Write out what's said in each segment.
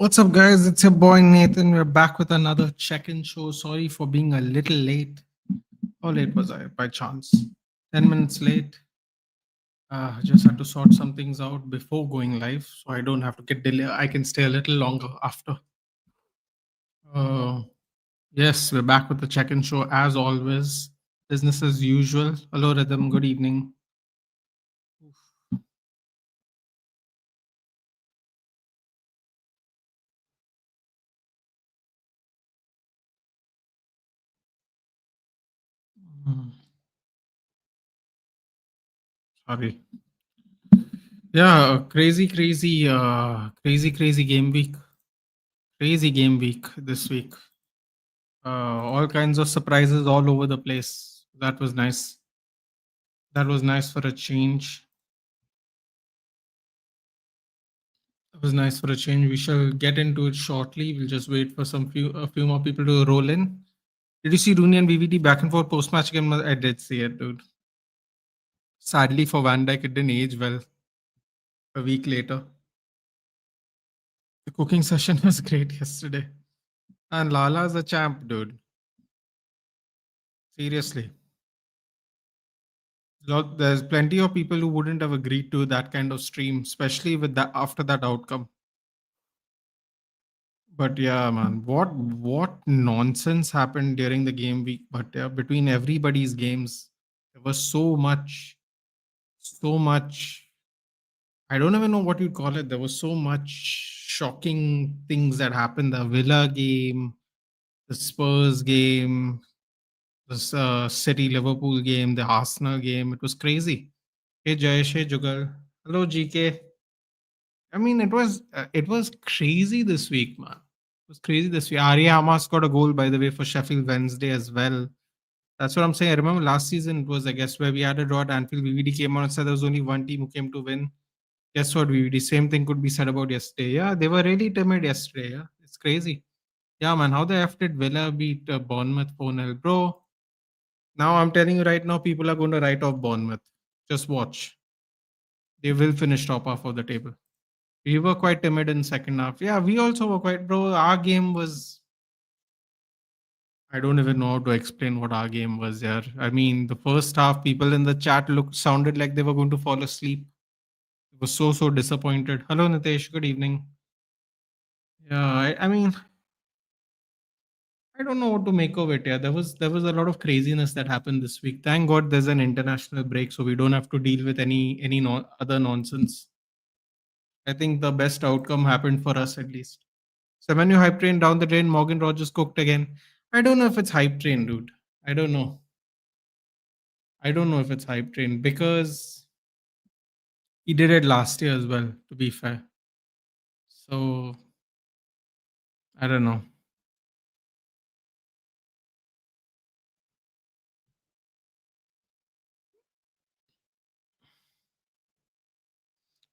What's up, guys? It's your boy Nathan. We're back with another check-in show. Sorry for being a little late. How late was I? By chance, 10 minutes late. Just had to sort some things out before going live, so I don't have to get delayed. I can stay a little longer after. Uh, yes, we're back with the check-in show as always. Business as usual. Hello, Rhythm. Good evening. Hmm, Sorry. Yeah, crazy game week. Crazy game week this week. All kinds of surprises all over the place. That was nice. That was nice for a change. That was nice for a change. We shall get into it shortly. We'll just wait for a few more people to roll in. Did you see Rooney and BVD back and forth post match game? I did see it, dude. Sadly for Van Dijk, it didn't age well. A week later, the cooking session was great yesterday. And Lala's a champ, dude. Seriously. There's plenty of people who wouldn't have agreed to that kind of stream, especially with that after that outcome. But yeah, man, what nonsense happened during the game week? But yeah, between everybody's games, there was so much. I don't even know what you'd call it. There was so much shocking things that happened. The Villa game, the Spurs game, the City Liverpool game, the Arsenal game. It was crazy. Hey Jayesh, hey Jugal. Hello GK. I mean, it was crazy this week, man. It was crazy this week. Arya Hamas got a goal, by the way, for Sheffield Wednesday as well. That's what I'm saying. I remember last season it was, I guess, where we had a draw at Anfield. VVD came on and said there was only one team who came to win. Guess what, VVD? Same thing could be said about yesterday. Yeah, they were really timid yesterday. Yeah, it's crazy. Yeah, man, how the F did Villa beat Bournemouth 4-0? Bro, now I'm telling you right now, people are going to write off Bournemouth. Just watch. They will finish top half of the table. We were quite timid in second half. Yeah, we also were quite, bro. Our game was. I don't even know how to explain what our game was there. I mean, the first half, people in the chat sounded like they were going to fall asleep. It was so disappointed. Hello, Nitesh. Good evening. Yeah, I mean, I don't know what to make of it. Yeah, there was a lot of craziness that happened this week. Thank God there's an international break, so we don't have to deal with any other nonsense. I think the best outcome happened for us at least. Semenyo hype train down the drain. Morgan Rogers cooked again. I don't know if it's hype train, dude. I don't know. I don't know if it's hype train because he did it last year as well, to be fair. So I don't know.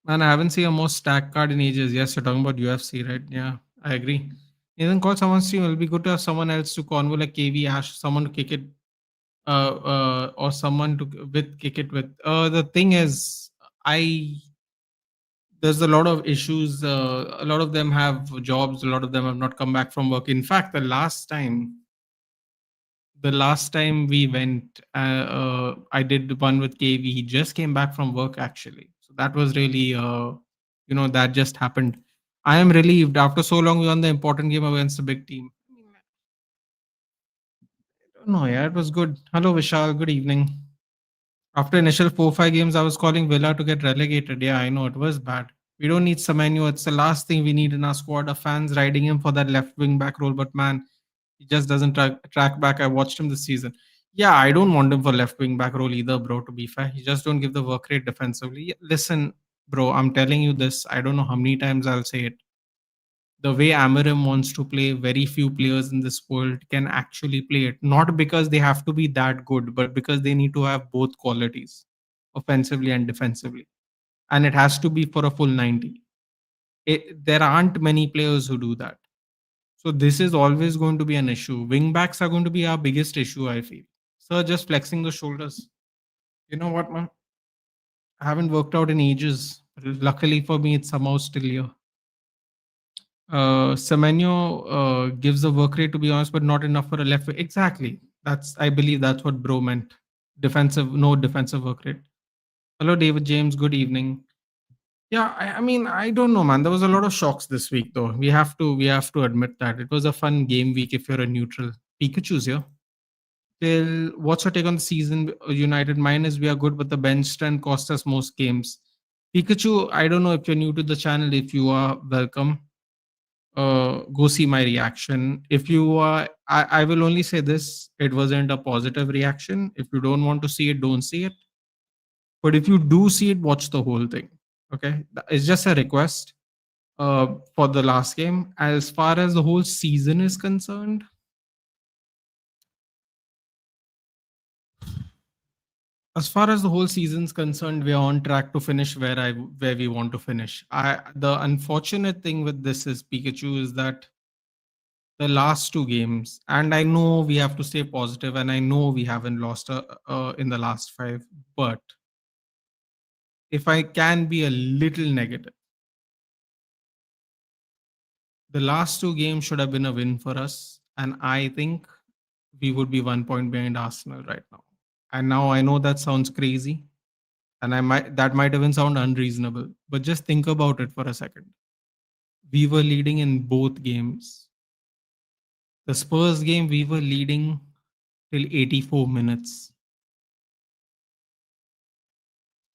Man, I haven't seen a more stacked card in ages. Yes, you're talking about UFC, right? Yeah, I agree. Even call someone's stream. It'll be good to have someone else to convo like KV Ash, someone to kick it, or someone to with kick it with. The thing is, I there's a lot of issues. A lot of them have jobs. A lot of them have not come back from work. In fact, the last time we went, I did one with KV. He just came back from work actually, so that was really, that just happened. I am relieved after so long. We won the important game against a big team. I don't know. Yeah, it was good. Hello, Vishal. Good evening. After initial 4-5 games, I was calling Villa to get relegated. Yeah, I know it was bad. We don't need Semenyo. It's the last thing we need in our squad. Our fans riding him for that left wing back role. But man, he just doesn't track back. I watched him this season. Yeah, I don't want him for left wing back role either, bro. To be fair, he just don't give the work rate defensively. Listen, bro, I'm telling you this. I don't know how many times I'll say it. The way Amarim wants to play, very few players in this world can actually play it. Not because they have to be that good, but because they need to have both qualities, offensively and defensively. And it has to be for a full 90. There aren't many players who do that. So this is always going to be an issue. Wing backs are going to be our biggest issue, I feel. So just flexing the shoulders. You know what, man? I haven't worked out in ages. Luckily for me, it's somehow still here. Semenyo gives a work rate, to be honest, but not enough for a left wing. Exactly. I believe that's what Bro meant. Defensive, no defensive work rate. Hello, David James. Good evening. Yeah, I mean, I don't know, man. There was a lot of shocks this week, though. We have to admit that it was a fun game week if you're a neutral. Pikachu's here. Till what's your take on the season? United, mine is we are good, but the bench strength cost us most games. Pikachu, I don't know if you're new to the channel. If you are, welcome. Go see my reaction. If you are, I will only say this: it wasn't a positive reaction. If you don't want to see it, don't see it. But if you do see it, watch the whole thing. Okay, it's just a request for the last game. As far as the whole season is concerned, as far as the whole season's concerned, we are on track to finish where we want to finish. The unfortunate thing with this is Pikachu is that the last two games, and I know we have to stay positive, and I know we haven't lost in the last five, but if I can be a little negative, the last two games should have been a win for us, and I think we would be 1 point behind Arsenal right now. And now I know that sounds crazy, and that might even sound unreasonable, but just think about it for a second. We were leading in both games. The Spurs game, we were leading till 84 minutes.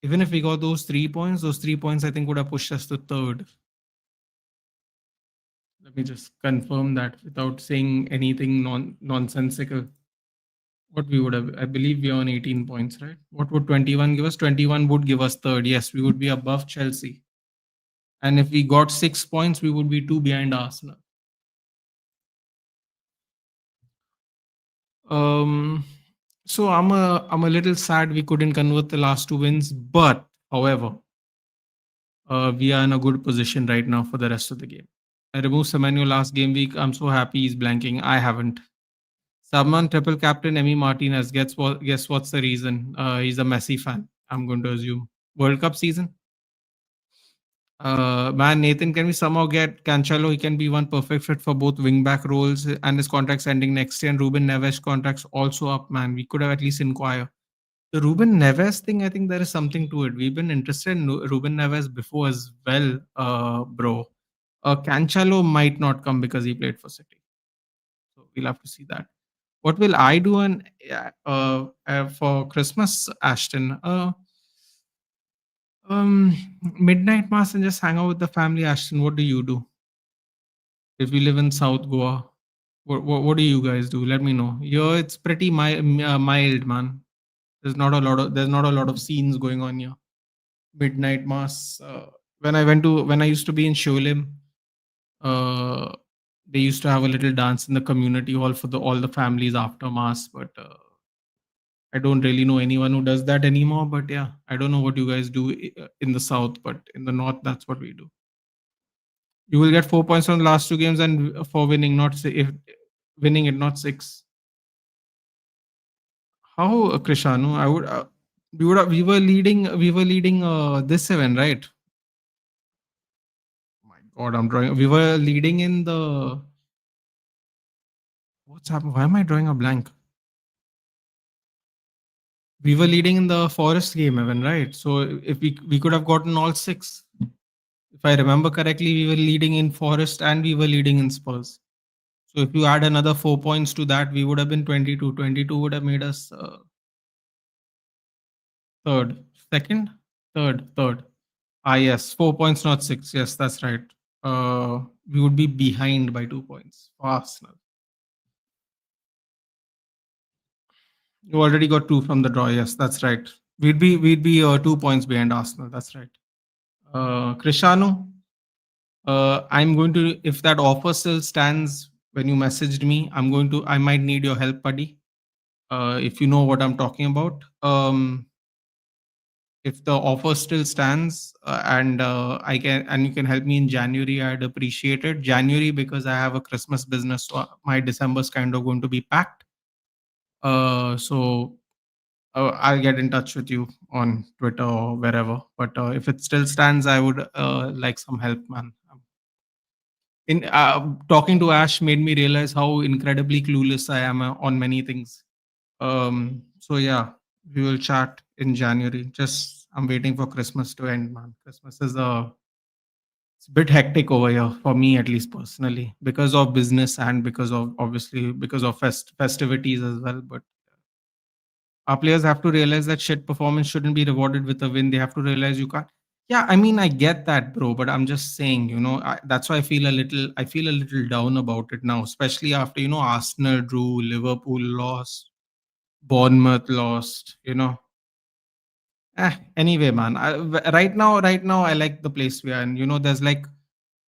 Even if we got those 3 points, I think would have pushed us to third. Let me just confirm that without saying anything nonsensical. What we would have, I believe we are on 18 points, right? What would 21 give us? 21 would give us third. Yes, we would be above Chelsea. And if we got 6 points, we would be two behind Arsenal. Um, so I'm a little sad we couldn't convert the last two wins, but however, we are in a good position right now for the rest of the game. I removed Semenyo last game week. I'm so happy he's blanking. I haven't. Someone triple captain Emmy Martinez. Guess what's the reason? He's a Messi fan. I'm going to assume World Cup season. Man, Nathan, can we somehow get Cancelo? He can be one perfect fit for both wingback roles, and his contract's ending next year. And Ruben Neves contract's also up. Man, we could have at least inquired. The Ruben Neves thing, I think there is something to it. We've been interested in Ruben Neves before as well, bro. Cancelo might not come because he played for City. So we'll have to see that. What will I do for Christmas, Ashton? Midnight mass and just hang out with the family. Ashton, what do you do if you live in South Goa? What do you guys do? Let me know. Here it's pretty mild, man. There's not a lot of scenes going on here. Midnight mass. When I used to be in Sholim, uh, they used to have a little dance in the community hall for all the families after mass, but I don't really know anyone who does that anymore. But yeah, I don't know what you guys do in the south, but in the north, that's what we do. You will get 4 points on the last two games, and for winning, not if winning it, not six. How, Krishanu? I would. We were leading. We were leading this event, right? My God, I'm drawing. We were leading in the. What's happened? Why am I drawing a blank? We were leading in the Forest game, even, right? So if we could have gotten all six. If I remember correctly, we were leading in Forest and we were leading in Spurs. So if you add another 4 points to that, we would have been 22. 22 would have made us third, second, third. Ah, yes, 4 points, not six. Yes, that's right. We would be behind by 2 points for Arsenal. You already got two from the draw. Yes, that's right. We'd be 2 points behind Arsenal. That's right. Cristiano, I'm going to, if that offer still stands when you messaged me, I might need your help, buddy. If you know what I'm talking about. If the offer still stands and you can help me in January, I'd appreciate it. January, because I have a Christmas business, so my December's kind of going to be packed. So I'll get in touch with you on Twitter or wherever. But if it still stands, I would like some help, man. In talking to Ash made me realize how incredibly clueless I am on many things. So yeah, we will chat in January. Just I'm waiting for Christmas to end, man. Christmas is it's a bit hectic over here for me, at least personally, because of business and because of obviously because of festivities as well. But our players have to realize that shit performance shouldn't be rewarded with a win. They have to realize you can't. Yeah, I mean, I get that, bro, but I'm just saying, that's why I feel a little down about it now, especially after Arsenal drew, Liverpool lost, Bournemouth lost. Anyway, man, right now, I like the place we are in. There's like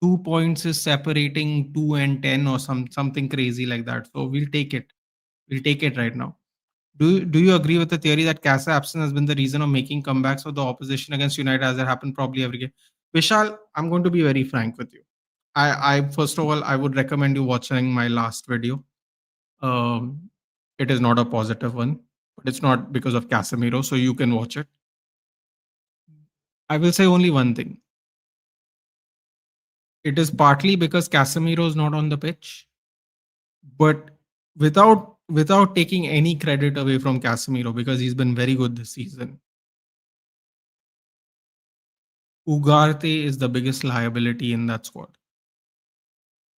2 points is separating 2 and 10 or something crazy like that. So we'll take it. We'll take it right now. Do you agree with the theory that Casa absence has been the reason of making comebacks of the opposition against United as it happened probably every game? Vishal, I'm going to be very frank with you. I first of all, I would recommend you watching my last video. Um, it is not a positive one, but it's not because of Casemiro, so you can watch it. I will say only one thing. It is partly because Casemiro is not on the pitch, but without taking any credit away from Casemiro because he's been very good this season. Ugarte is the biggest liability in that squad.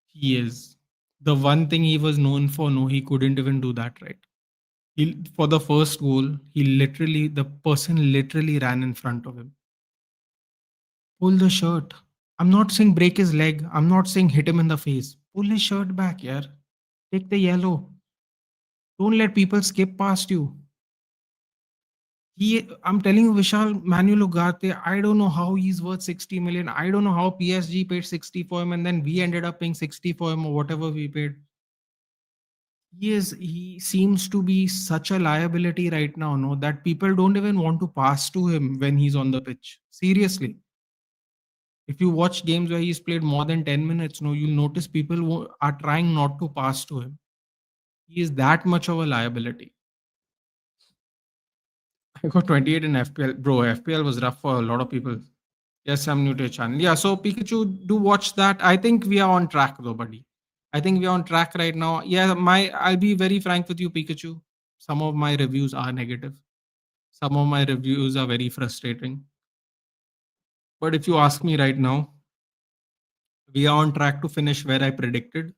He is. The one thing he was known for, no, he couldn't even do that right. For the first goal, the person literally ran in front of him. Pull the shirt. I'm not saying break his leg. I'm not saying hit him in the face. Pull his shirt back, yeah. Take the yellow. Don't let people skip past you. I'm telling you, Vishal, Manuel Ugarte, I don't know how he's worth 60 million. I don't know how PSG paid 60 for him and then we ended up paying 60 for him or whatever we paid. He seems to be such a liability right now, no, that people don't even want to pass to him when he's on the pitch. Seriously. If you watch games where he's played more than 10 minutes, no, you'll notice people are trying not to pass to him. He is that much of a liability. I got 28 in FPL. Bro, FPL was rough for a lot of people. Yes, I'm new to your channel. Yeah, so Pikachu, do watch that. I think we are on track though, buddy. I think we are on track right now. Yeah, I'll be very frank with you, Pikachu. Some of my reviews are negative. Some of my reviews are very frustrating. But if you ask me right now, we are on track to finish where I predicted.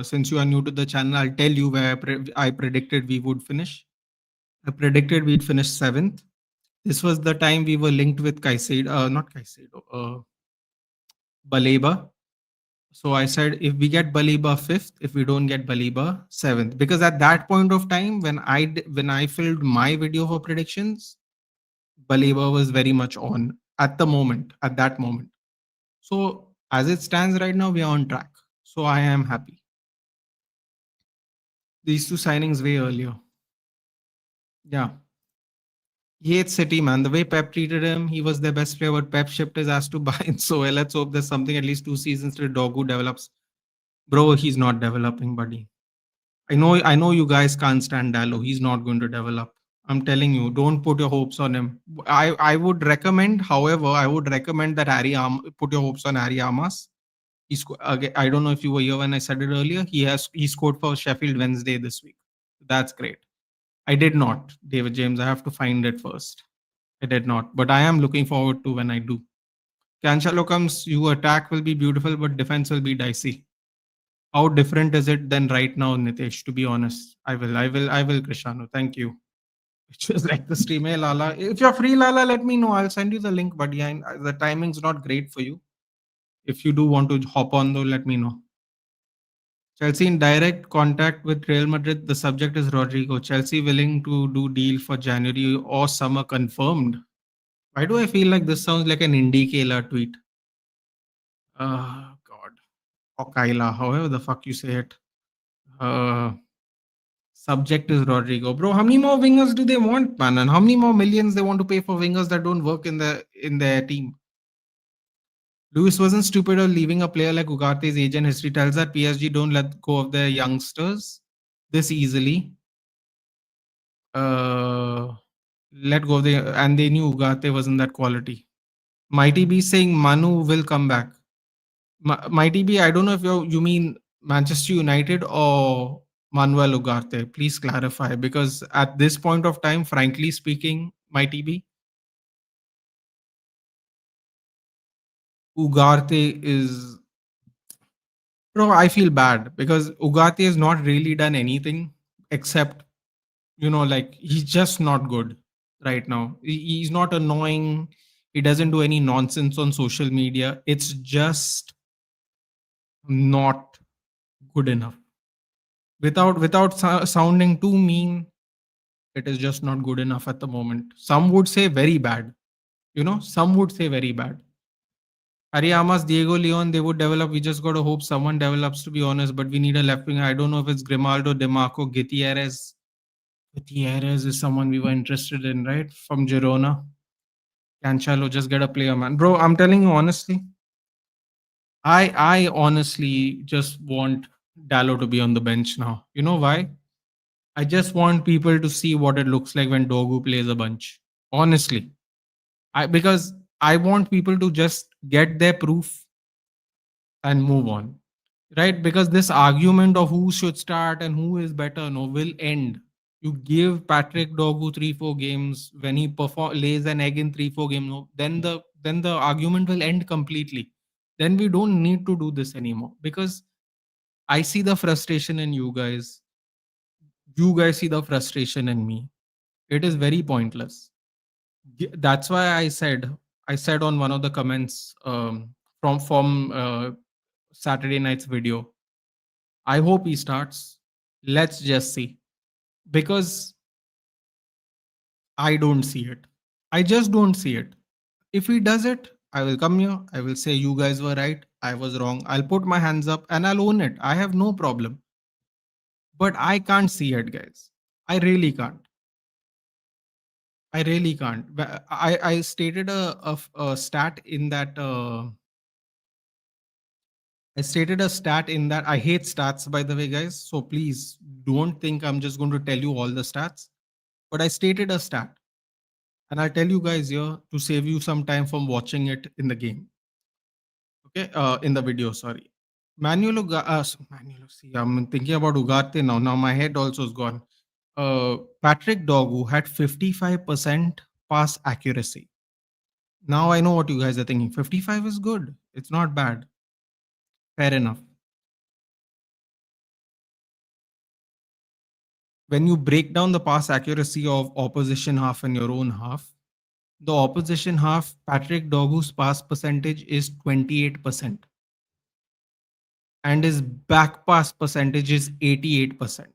Since you are new to the channel, I'll tell you where I predicted we would finish. I predicted we'd finish seventh. This was the time we were linked with Caicedo, not Caicedo, Baleba. So I said if we get Baliba fifth, if we don't get Baliba seventh, because at that point of time when when I filmed my video for predictions, Baliba was very much on at the moment, at that moment. So as it stands right now, we are on track. So I am happy. These two signings way earlier. Yeah. He hates City, man. The way Pep treated him, he was their best player, but Pep shipped his ass to Bayern. So let's hope there's something at least 2 seasons till Dogu develops. Bro, he's not developing, buddy. I know you guys can't stand Dallo. He's not going to develop. I'm telling you, don't put your hopes on him. I would recommend, however, I would recommend that put your hopes on Harry Amas. Again, I don't know if you were here when I said it earlier. He scored for Sheffield Wednesday this week. That's great. I did not, David James. I have to find it first. I did not, but I am looking forward to when I do. Cancelo comes, you attack will be beautiful, but defense will be dicey. How different is it than right now, Nitesh? To be honest, I will, Krishanu. Thank you. Which was like the stream. Hey, Lala. If you're free, Lala, let me know. I'll send you the link, but yeah, the timing's not great for you. If you do want to hop on, though, let me know. Chelsea in direct contact with Real Madrid. The subject is Rodrigo. Chelsea willing to do deal for January or summer confirmed. Why do I feel like this sounds like an Indie Kayla tweet? God. Or Kyla, however the fuck you say it. Uh, Subject is Rodrigo. Bro, how many more wingers do they want, man? And how many more millions they want to pay for wingers that don't work in their team? Lewis wasn't stupid of leaving a player like Ugarte's agent. History tells that PSG don't let go of their youngsters this easily. Let go of and they knew Ugarte wasn't that quality. Mighty B saying Manu will come back. My TB, I don't know if you mean Manchester United or Manuel Ugarte. Please clarify, because at this point of time, frankly speaking, my TB, Ugarte is, bro. I feel bad because Ugarte has not really done anything except, like, he's just not good right now. He's not annoying. He doesn't do any nonsense on social media. It's just not good enough. Without sounding too mean, it is just not good enough at the moment. Some would say very bad. Some would say very bad. Ariamas, Diego Leon, they would develop. We just got to hope someone develops, to be honest. But we need a left winger. I don't know if it's Grimaldo, Demarco, Gutierrez. Gutierrez is someone we were interested in, right? From Girona. Cancelo, just get a player, man. Bro, I'm telling you honestly, I honestly just want Dallo to be on the bench now. You know why? I just want people to see what it looks like when Dogu plays a bunch. Honestly. Because I want people to just get their proof and move on. Right? Because this argument of who should start and who is better no will end. You give Patrick Dogu 3-4 games, when he lays an egg in 3-4 games, no, then the argument will end completely. Then we don't need to do this anymore, because I see the frustration in you guys. You guys see the frustration in me. It is very pointless. That's why I said on one of the comments, from Saturday night's video, I hope he starts. Let's just see, because I don't see it. I just don't see it. If he does it, I will come here. I will say you guys were right. I was wrong. I'll put my hands up and I'll own it. I have no problem. But I can't see it, guys. I really can't. I really can't. I stated a stat in that. I stated a stat in that. I hate stats, by the way, guys. So please don't think I'm just going to tell you all the stats. But I stated a stat, and I'll tell you guys here to save you some time from watching it in the game. Okay, in the video. Sorry. See, I'm thinking about Ugarte now. Now my head also is gone. Patrick Dogu had 55% pass accuracy. Now I know what you guys are thinking. 55 is good. It's not bad. Fair enough. When you break down the pass accuracy of opposition half and your own half, the opposition half, Patrick Dogu's pass percentage is 28%, and his back pass percentage is 88%.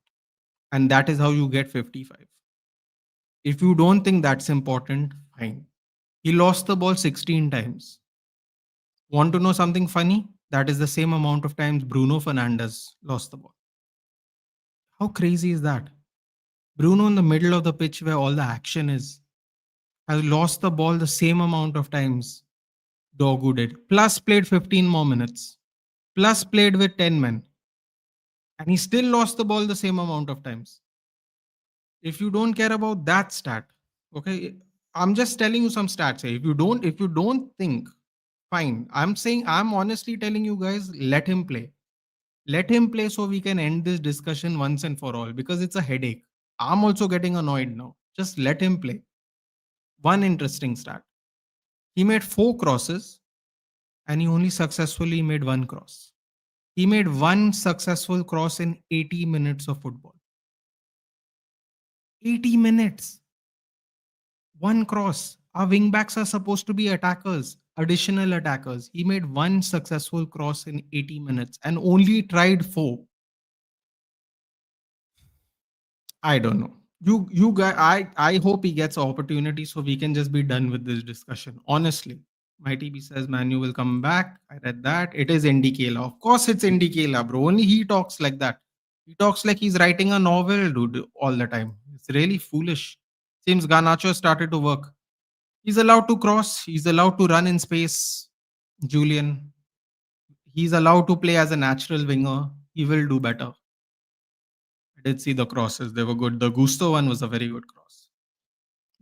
And that is how you get 55. If you don't think that's important, fine. He lost the ball 16 times. Want to know something funny? That is the same amount of times Bruno Fernandes lost the ball. How crazy is that? Bruno, in the middle of the pitch where all the action is, has lost the ball the same amount of times Dogu did. Plus played 15 more minutes. Plus played with 10 men. And he still lost the ball the same amount of times. If you don't care about that stat, okay, I'm just telling you some stats here. If you don't think, fine. I'm honestly telling you guys, let him play. Let him play so we can end this discussion once and for all, because it's a headache. I'm also getting annoyed now. Just let him play. One interesting stat. He made 4 crosses and he only successfully made one cross. He made one successful cross in 80 minutes of football. 80 minutes. One cross. Our wingbacks are supposed to be attackers, additional attackers. He made one successful cross in 80 minutes and only tried 4. I don't know. You guys, I hope he gets opportunity so we can just be done with this discussion. Honestly, my TB says Manu will come back. I read that. It is Indicala. Of course, it's Indicala, bro. Only he talks like that. He talks like he's writing a novel, dude, all the time. It's really foolish. Seems Garnacho started to work. He's allowed to cross. He's allowed to run in space. Julian. He's allowed to play as a natural winger. He will do better. I did see the crosses. They were good. The Gusto one was a very good cross.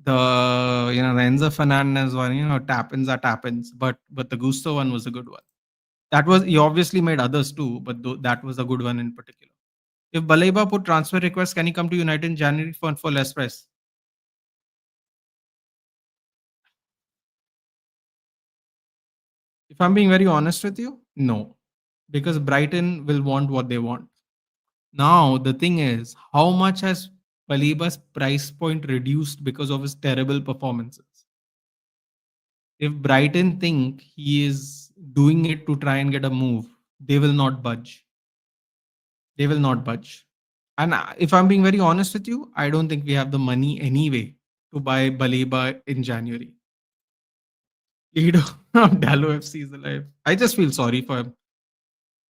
The Enzo Fernandez one, tap-ins are tap-ins, but the Gusto one was a good one. That was he obviously made others too, but that was a good one in particular. If Baleba put transfer request, can he come to United in January for less price? If I'm being very honest with you, no, because Brighton will want what they want. Now the thing is, how much has Baleba's price point reduced because of his terrible performances? If Brighton think he is doing it to try and get a move, they will not budge. They will not budge. And if I'm being very honest with you, I don't think we have the money anyway to buy Baleba in January. Leader of Dallo FC is alive. I just feel sorry for him.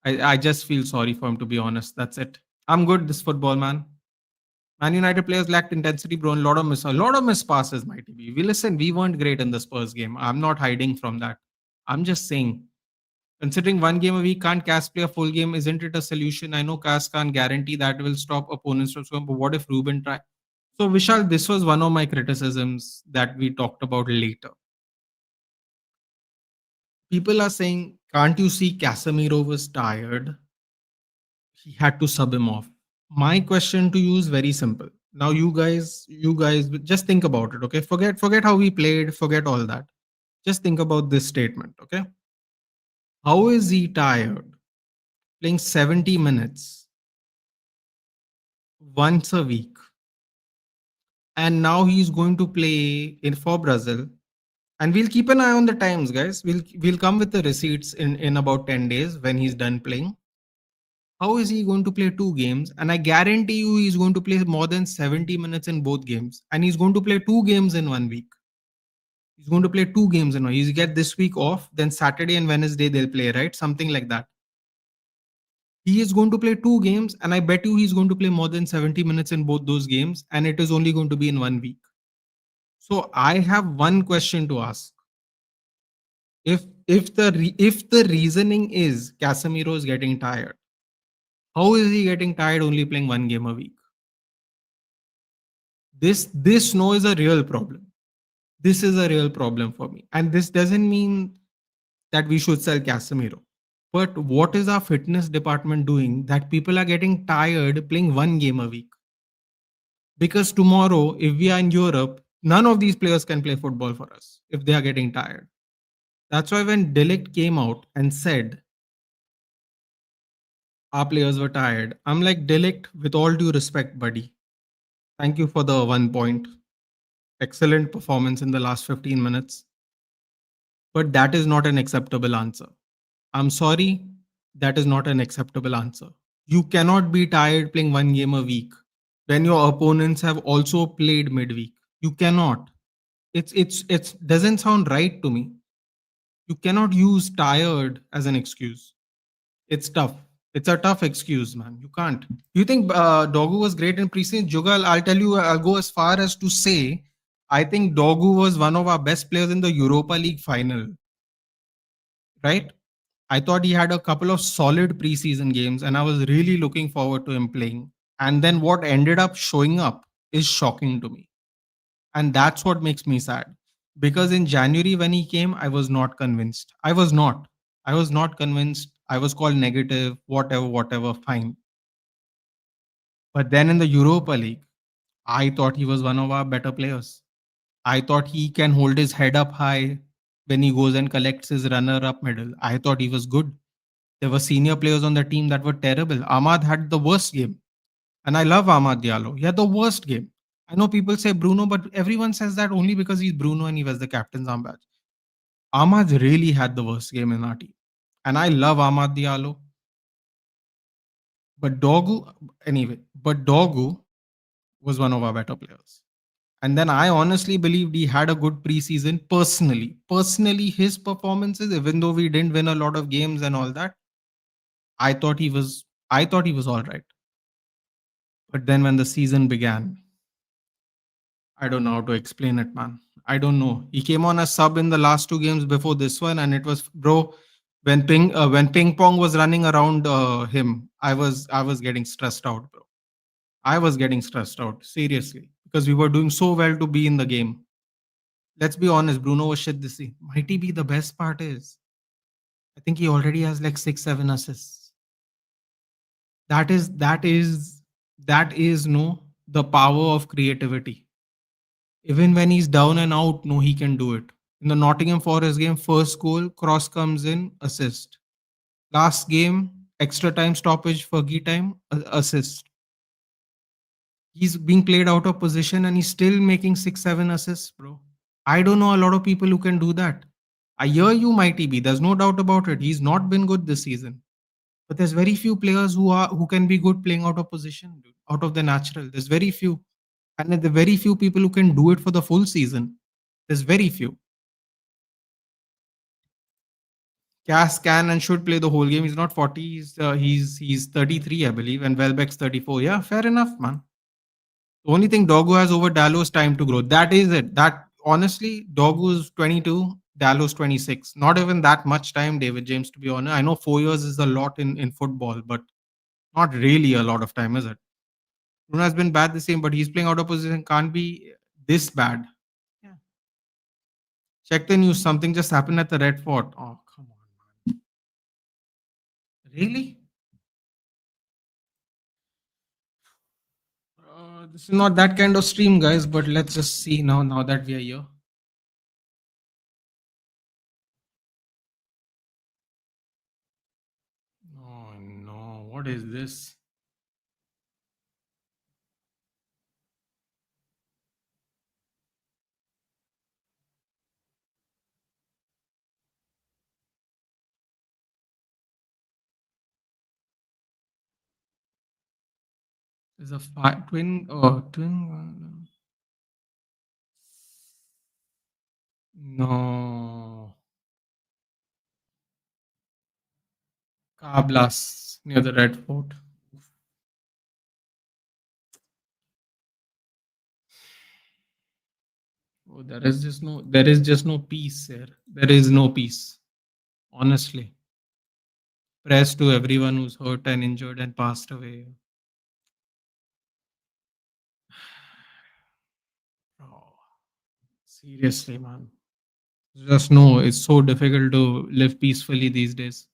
I just feel sorry for him, to be honest. That's it. I'm good, this football, man. Man United players lacked intensity, bro, and a lot of miss passes, might be. We weren't great in the Spurs game. I'm not hiding from that. I'm just saying, considering one game a week, can't Cas play a full game? Isn't it a solution? I know Cas can't guarantee that will stop opponents from scoring, but what if Ruben try? So Vishal, this was one of my criticisms that we talked about later. People are saying, can't you see Casemiro was tired? He had to sub him off. My question to you is very simple. Now you guys just think about it, okay? Forget how we played, forget all that. Just think about this statement, okay? How is he tired playing 70 minutes once a week? And now he's going to play in for Brazil. And we'll keep an eye on the times, guys. We'll come with the receipts in about 10 days when he's done playing. How is he going to play two games? And I guarantee you he's going to play more than 70 minutes in both games. And he's going to play two games in 1 week. He's going to play two games in 1 week. He's get this week off, then Saturday and Wednesday they'll play, right? Something like that. He is going to play two games, and I bet you he's going to play more than 70 minutes in both those games, and it is only going to be in 1 week. So I have one question to ask. If the reasoning is Casemiro is getting tired, how is he getting tired only playing one game a week? This no is a real problem. This is a real problem for me. And this doesn't mean that we should sell Casemiro. But what is our fitness department doing that people are getting tired playing one game a week? Because tomorrow, if we are in Europe, none of these players can play football for us if they are getting tired. That's why when Delict came out and said our players were tired, I'm like, Delict, with all due respect, buddy, thank you for the 1 point. Excellent performance in the last 15 minutes. But that is not an acceptable answer. I'm sorry, that is not an acceptable answer. You cannot be tired playing one game a week when your opponents have also played midweek. You cannot. It's doesn't sound right to me. You cannot use tired as an excuse. It's tough. It's a tough excuse, man. You can't. You think Dogu was great in preseason? Jugal, I'll tell you, I'll go as far as to say, I think Dogu was one of our best players in the Europa League final, right? I thought he had a couple of solid preseason games, and I was really looking forward to him playing. And then what ended up showing up is shocking to me. And that's what makes me sad. Because in January, when he came, I was not convinced. I was not. I was not convinced. I was called negative, whatever, fine. But then in the Europa League, I thought he was one of our better players. I thought he can hold his head up high when he goes and collects his runner up medal. I thought he was good. There were senior players on the team that were terrible. Ahmad had the worst game. And I love Ahmad Diallo. He had the worst game. I know people say Bruno, but everyone says that only because he's Bruno and he was the captain's armband. Ahmad really had the worst game in our team. And I love Ahmad Diallo. But Dogu was one of our better players. And then I honestly believed he had a good preseason personally. Personally, his performances, even though we didn't win a lot of games and all that, I thought he was all right. But then when the season began, I don't know how to explain it, man. I don't know. He came on as sub in the last two games before this one, and it was, bro. When ping pong was running around him, I was getting stressed out, bro. I was getting stressed out seriously because we were doing so well to be in the game. Let's be honest, Bruno was shit this season. Might he be the best part is I think he already has like 6, 7 assists. That is no the power of creativity. Even when he's down and out, no, he can do it. In the Nottingham Forest game, first goal, cross comes in, assist. Last game, extra time stoppage, Fergie time, assist. He's being played out of position and he's still making 6, 7 assists, bro. I don't know a lot of people who can do that. I hear you, Mighty B. There's no doubt about it. He's not been good this season. But there's very few players who can be good playing out of position, dude, out of the natural. There's very few. And the very few people who can do it for the full season. There's very few. Cass can and should play the whole game. He's not 40. He's 33, I believe, and Welbeck's 34. Yeah, fair enough, man. The only thing Dogu has over Dallo's time to grow. That is it. That honestly, Dogu's 22, Dallo's 26. Not even that much time, David James, to be honest. I know 4 years is a lot in football, but not really a lot of time, is it? Bruno has been bad the same, but he's playing out of position. Can't be this bad. Yeah. Check the news. Something just happened at the Red Fort. Oh, come on, man. Really? This is not that kind of stream, guys, but let's just see now that we are here. Oh no, what is this? There's a twin. No. Car blasts near the Red Fort. Oh, there is just no peace here. There is no peace. Honestly. Prayers to everyone who's hurt and injured and passed away. Oh, seriously, man. Just know it's so difficult to live peacefully these days.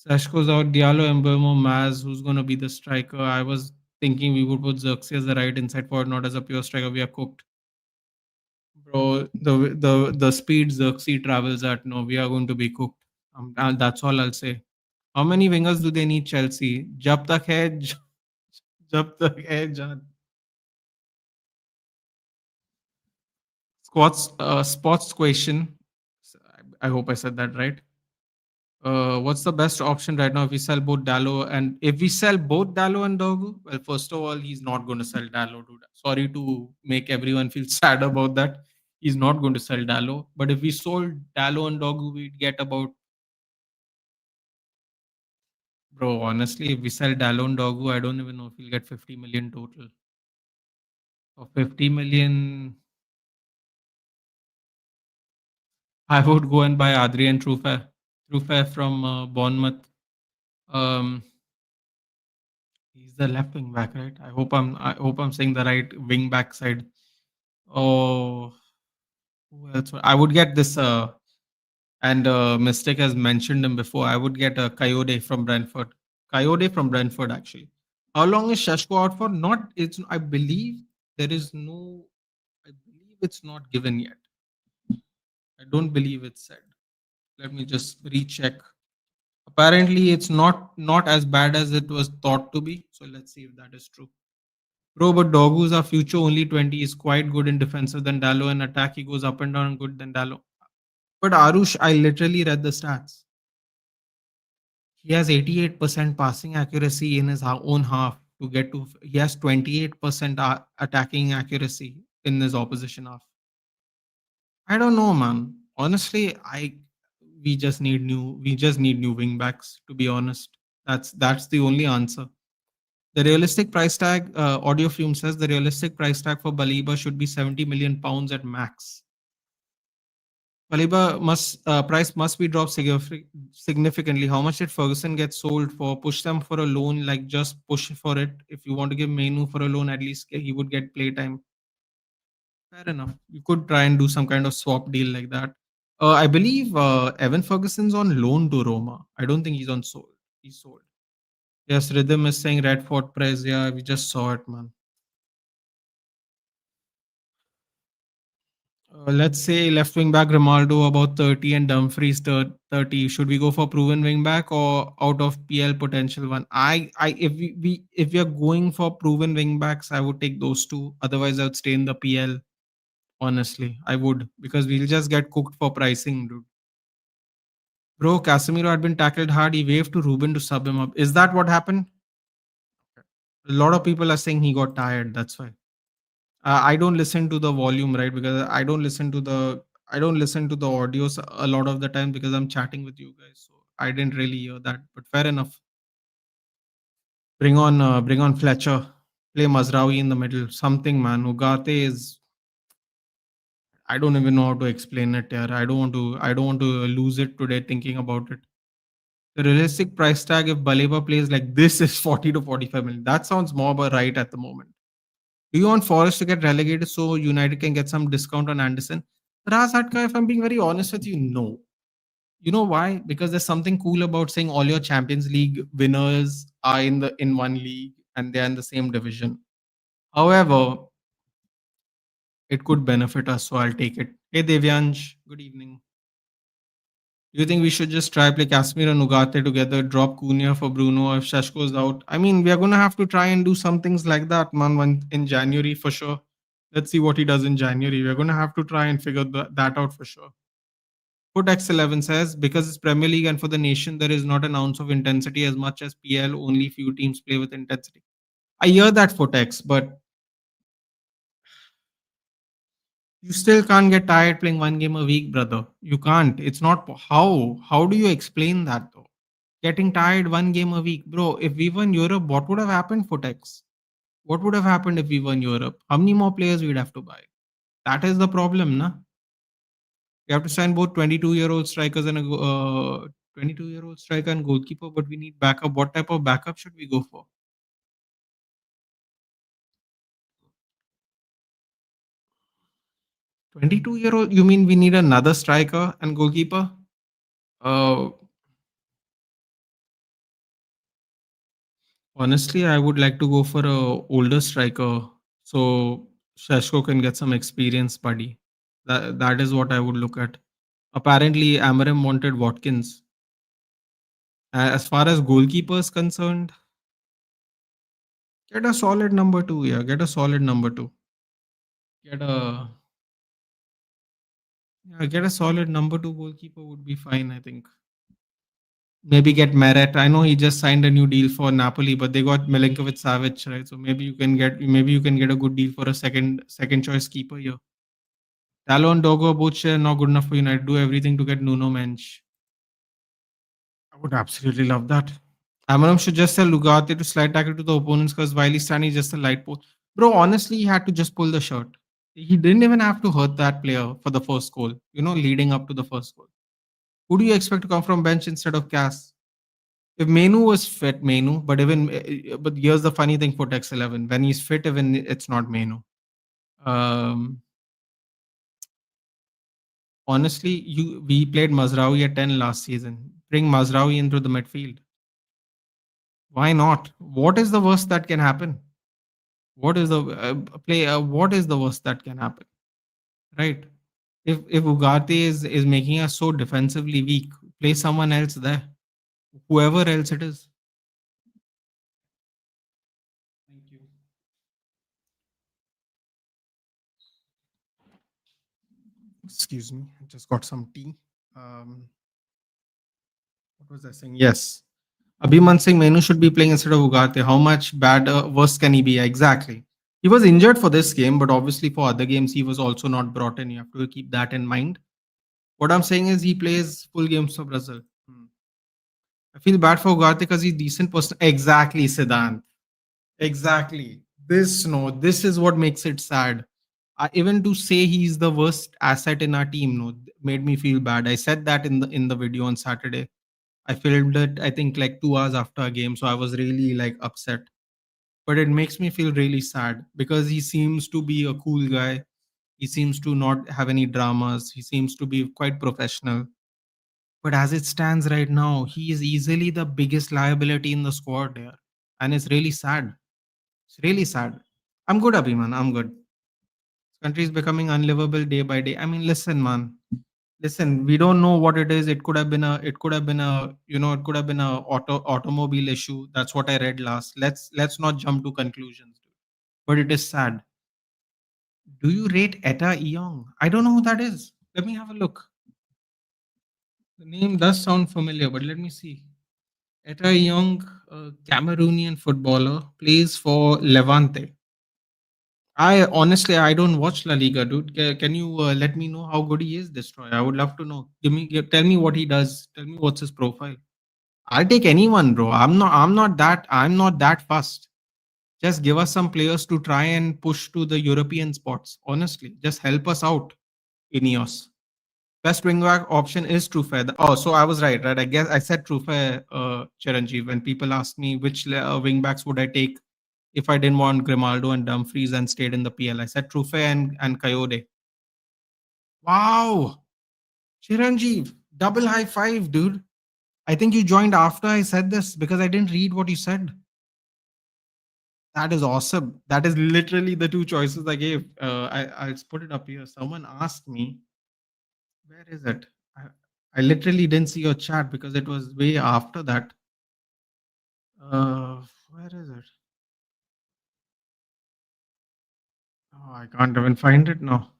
Sashko's out, Diallo, Embermo, Maz, who's going to be the striker? I was thinking we would put Xerxes as the right inside forward, not as a pure striker. We are cooked. Bro, the speed Xerxes travels at, no, we are going to be cooked. That's all I'll say. How many wingers do they need, Chelsea? Jab tak hai, jab tak hai, jaan. Spots question. I hope I said that right. What's the best option right now if we sell both Dallo and if we sell both Dallo and Dogu? Well, first of all, he's not going to sell Dallo. Dude. Sorry to make everyone feel sad about that. He's not going to sell Dallo. But if we sold Dallo and Dogu, we'd get about, bro, honestly, if we sell Dallo and Dogu, I don't even know if we'll get 50 million total. For 50 million, I would go and buy Adrian Trufe from Bournemouth. Um, He's the left wing back, right? I hope I'm saying the right wing back side. Oh, who else? I would get this and Mistake has mentioned him before. I would get a Coyote from Brentford. Coyote from Brentford actually. How long is Shashko out for? Not it's I believe there is no I believe it's not given yet. I don't believe it's said. Let me just recheck. Apparently it's not as bad as it was thought to be. So let's see if that is true. Bro, but Dogu's our future only 20 is quite good in defensive than Dallo and attack. He goes up and down good than Dallo. But Arush, I literally read the stats. He has 88% passing accuracy in his own half to get to. He has 28% attacking accuracy in his opposition half. I don't know, man. Honestly, we just need new wing backs. To be honest, that's the only answer. The realistic price tag, Audio Fume says the realistic price tag for Baliba should be 70 million pounds at max. Baliba price must be dropped significantly. How much did Ferguson get sold for? Push them for a loan, like just push for it. If you want to give Menu for a loan, at least he would get playtime. Fair enough. You could try and do some kind of swap deal like that. I believe Evan Ferguson's on loan to Roma. I don't think he's on sold. He's sold. Yes, Rhythm is saying Redford Press. Yeah, we just saw it, man. Let's say left wing back Grimaldo about 30 and Dumfries 30. Should we go for proven wing back or out of PL potential one? If if we are going for proven wing backs, I would take those two. Otherwise, I would stay in the PL. Honestly, I would because we'll just get cooked for pricing, dude. Bro, Casemiro had been tackled hard. He waved to Ruben to sub him up. Is that what happened? A lot of people are saying he got tired. That's why. I don't listen to the volume, right? Because I don't listen to the audios a lot of the time because I'm chatting with you guys. So I didn't really hear that. But fair enough. Bring on Fletcher. Play Mazraoui in the middle. Something, man. Ugarte is. I don't even know how to explain it here. I don't want to lose it today thinking about it. The realistic price tag if Baleba plays like this is 40 to 45 million. That sounds more about right at the moment. Do you want Forest to get relegated so United can get some discount on Anderson? Raz Hatka, if I'm being very honest with you, no. You know why? Because there's something cool about saying all your Champions League winners are in one league and they're in the same division. However, it could benefit us, so I'll take it. Hey Devyansh, good evening. Do you think we should just try play Casemiro and Ugarte together, drop Cunha for Bruno if Sheshko's out? I mean, we are gonna have to try and do some things like that, man, in January for sure. Let's see what he does in January. We're gonna have to try and figure that out for sure. Foot X11 says because it's Premier League and for the nation, there is not an ounce of intensity as much as PL. Only few teams play with intensity. I hear that Foot X, but you still can't get tired playing one game a week, brother. You can't. It's not how. How do you explain that though? Getting tired one game a week, bro. If we won Europe, what would have happened, Footex? What would have happened if we won Europe? How many more players we'd have to buy? That is the problem, na? We have to sign both 22-year-old strikers and a 22-year-old striker and goalkeeper, but we need backup. What type of backup should we go for? 22-year-old? You mean we need another striker and goalkeeper? Uh, Honestly, I would like to go for a older striker so Sheshko can get some experience, buddy. That is what I would look at. Apparently, Amarim wanted Watkins. As far as goalkeepers concerned, get a solid number two. Yeah, get a solid number two. Get a get a solid number two goalkeeper would be fine. I think. Maybe get Meret. I know he just signed a new deal for Napoli, but they got Milinkovic Savic, right? So maybe you can get a good deal for a second choice keeper here. Talon, Dogo, both not good enough for United. Do everything to get Nuno Mensch. I would absolutely love that. Amaram should just tell Lugarte to slide tackle to the opponents because while he's standing just a light post. Bro, honestly, he had to just pull the shirt. He didn't even have to hurt that player for the first goal, leading up to the first goal. Who do you expect to come from bench instead of Cass? If Menu was fit, Menu, but here's the funny thing for Tex 11. When he's fit, even it's not Menu. Um, Honestly, we played Mazraoui at 10 last season. Bring Mazraoui into the midfield. Why not? What is the worst that can happen? What is the play? What is the worst that can happen? Right? If Ugarte is making us so defensively weak, play someone else there, whoever else it is. Thank you. Excuse me, I just got some tea. Um, what was I saying? Yes, Abhiman Singh Menu should be playing instead of Ugarte. How much bad worse can he be? Exactly. He was injured for this game, but obviously for other games he was also not brought in. You have to keep that in mind. What I'm saying is he plays full games for Brazil. I feel bad for Ugarte because he's decent person. Exactly, Siddhant. Exactly. This is what makes it sad. Even to say he's the worst asset in our team, made me feel bad. I said that in the video on Saturday. I filmed it, I think, like 2 hours after a game, so I was really like upset. But it makes me feel really sad because he seems to be a cool guy. He seems to not have any dramas. He seems to be quite professional. But as it stands right now, he is easily the biggest liability in the squad here. And it's really sad. It's really sad. I'm good, Abhiman. I'm good. This country is becoming unlivable day by day. I mean, listen, man. Listen, we don't know what it is. It could have been a automobile issue. That's what I read last. Let's not jump to conclusions. But it is sad. Do you rate Etta Eong? I don't know who that is. Let me have a look. The name does sound familiar, but let me see. Etta Eong, a Cameroonian footballer, plays for Levante. I don't watch La Liga, dude. Can you let me know how good he is, Destroy? I would love to know. Tell me what he does. Tell me what's his profile. I'll take anyone, bro. I'm not that fast. Just give us some players to try and push to the European spots. Honestly, just help us out, Ineos. Best wing back option is Trufe. Oh, so I was right, right? I guess I said Trufe, Chiranjeev. When people ask me which wing backs would I take if I didn't want Grimaldo and Dumfries and stayed in the PL, I said Trufe and Coyote. Wow, Chiranjeev, double high five, dude. I think you joined after I said this because I didn't read what you said. That is awesome. That is literally the two choices I gave. I'll put it up here. Someone asked me, where is it? I, I literally didn't see your chat because it was way after that. Where is it? Oh, I can't even find it now.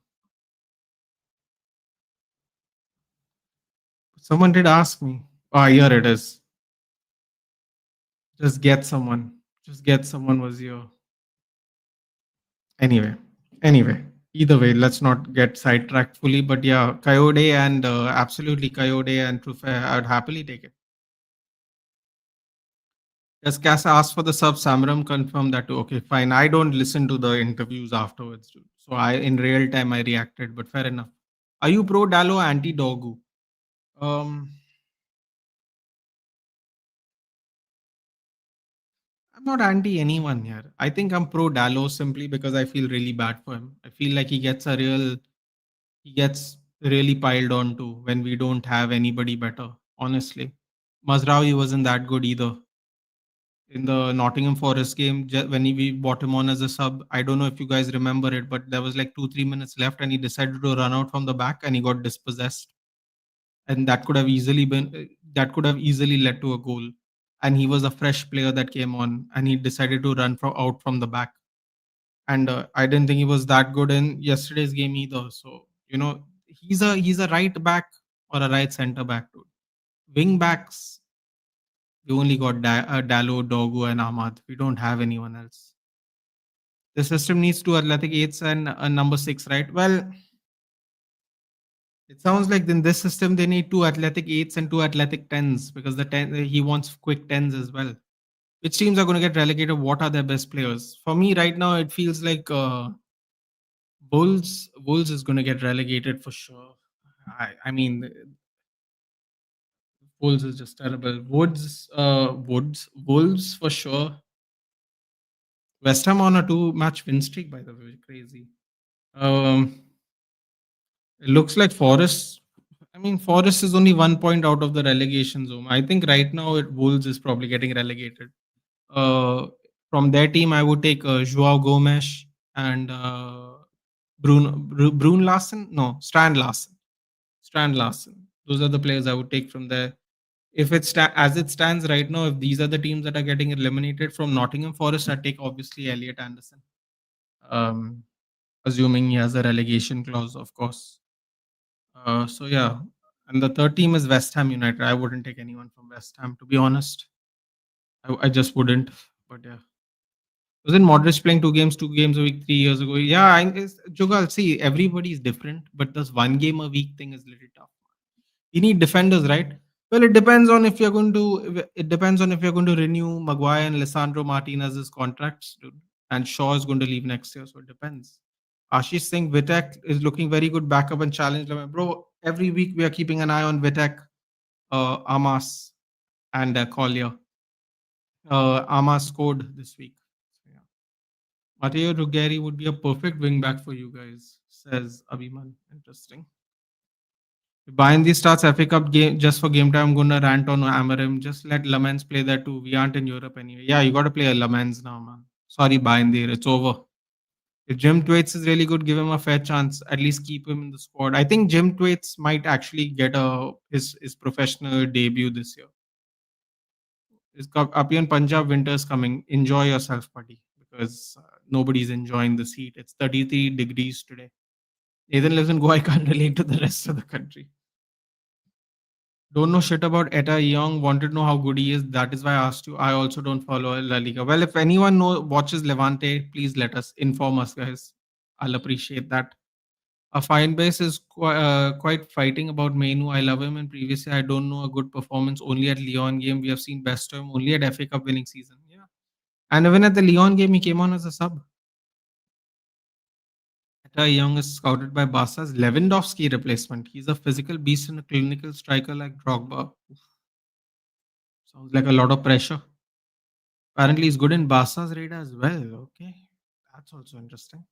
Someone did ask me. Ah, here it is. Just get someone. Just get someone was here. Anyway, anyway. Either way, let's not get sidetracked fully. But yeah, Coyote and absolutely Coyote and Trufe, I would happily take it. Yes, Casa asked for the sub. Samram confirmed that too. Okay, fine. I don't listen to the interviews afterwards, dude. So I, in real time, I reacted. But fair enough. Are you pro Dallo, anti Dogu? Um, I'm not anti anyone here. I think I'm pro Dallo simply because I feel really bad for him. I feel like he gets really piled on to when we don't have anybody better. Honestly, Mazraoui wasn't that good either. In the Nottingham Forest game when we bought him on as a sub. I don't know if you guys remember it, but there was like 2-3 minutes left, and he decided to run out from the back, and he got dispossessed, and that could have easily led to a goal. And he was a fresh player that came on, and he decided to run from out from the back. And I didn't think he was that good in yesterday's game either. So he's a right back or a right center back, dude. Wing backs, we only got Dallo, Dogo, and Ahmad. We don't have anyone else. The system needs two athletic eights and a number six, right? Well, it sounds like in this system they need two athletic eights and two athletic tens because the ten he wants quick tens as well. Which teams are going to get relegated? What are their best players? For me, right now, it feels like Bulls. Bulls is going to get relegated for sure. I mean, Bulls is just terrible. Wolves for sure. West Ham on a two-match win streak, by the way, crazy. Um, it looks like Forest. I mean, Forest is only 1 point out of the relegation zone. I think right now Wolves is probably getting relegated. Uh, from their team, I would take Joao Gomes and Brun Larsen. No, Strand Larsen. Strand Larsen. Those are the players I would take from there. If it's as it stands right now, if these are the teams that are getting eliminated from Nottingham Forest, I take obviously Elliot Anderson. Um, assuming he has a relegation clause, of course. So yeah, and the third team is West Ham United. I wouldn't take anyone from West Ham, to be honest. I just wouldn't. But yeah, wasn't Modric playing two games a week 3 years ago? Yeah, Jugal. See, everybody is different, but this one game a week thing is little tough. You need defenders, right? Well, it depends on if you're going to. It depends on if you're going to renew Maguire and Lissandro Martinez's contracts, dude. And Shaw is going to leave next year, so it depends. Ashish Singh, Vitek is looking very good backup and challenge. Bro, every week we are keeping an eye on Vitek, Amas, and Collier. Amas scored this week. So, yeah. Matteo Ruggeri would be a perfect wingback for you guys, says Abhiman. Interesting. Buying these starts FA Cup game just for game time. I'm gonna rant on Amarim. Just let Lamens play there too. We aren't in Europe anyway. Yeah, you got to play a Lamens now, man. Sorry, Bindir. It's over. If Jim Thwaites is really good, give him a fair chance. At least keep him in the squad. I think Jim Thwaites might actually get his professional debut this year. Up in Punjab, winter's coming. Enjoy yourself, buddy, because nobody's enjoying this heat. It's 33 degrees today. Nathan lives in Goa. I can't relate to the rest of the country. Don't know shit about Eta Young. Wanted to know how good he is. That is why I asked you. I also don't follow La Liga. Well, if anyone watches Levante, please let us inform us, guys. I'll appreciate that. A fine base is quite fighting about Mainu. I love him, and previously I don't know a good performance only at Lyon game. We have seen best of him only at FA Cup winning season. Yeah, and even at the Lyon game, he came on as a sub. Eta Young is scouted by Barca's Lewandowski replacement. He's a physical beast and a clinical striker like Drogba. Sounds like a lot of pressure. Apparently, he's good in Barca's radar as well. Okay, that's also interesting.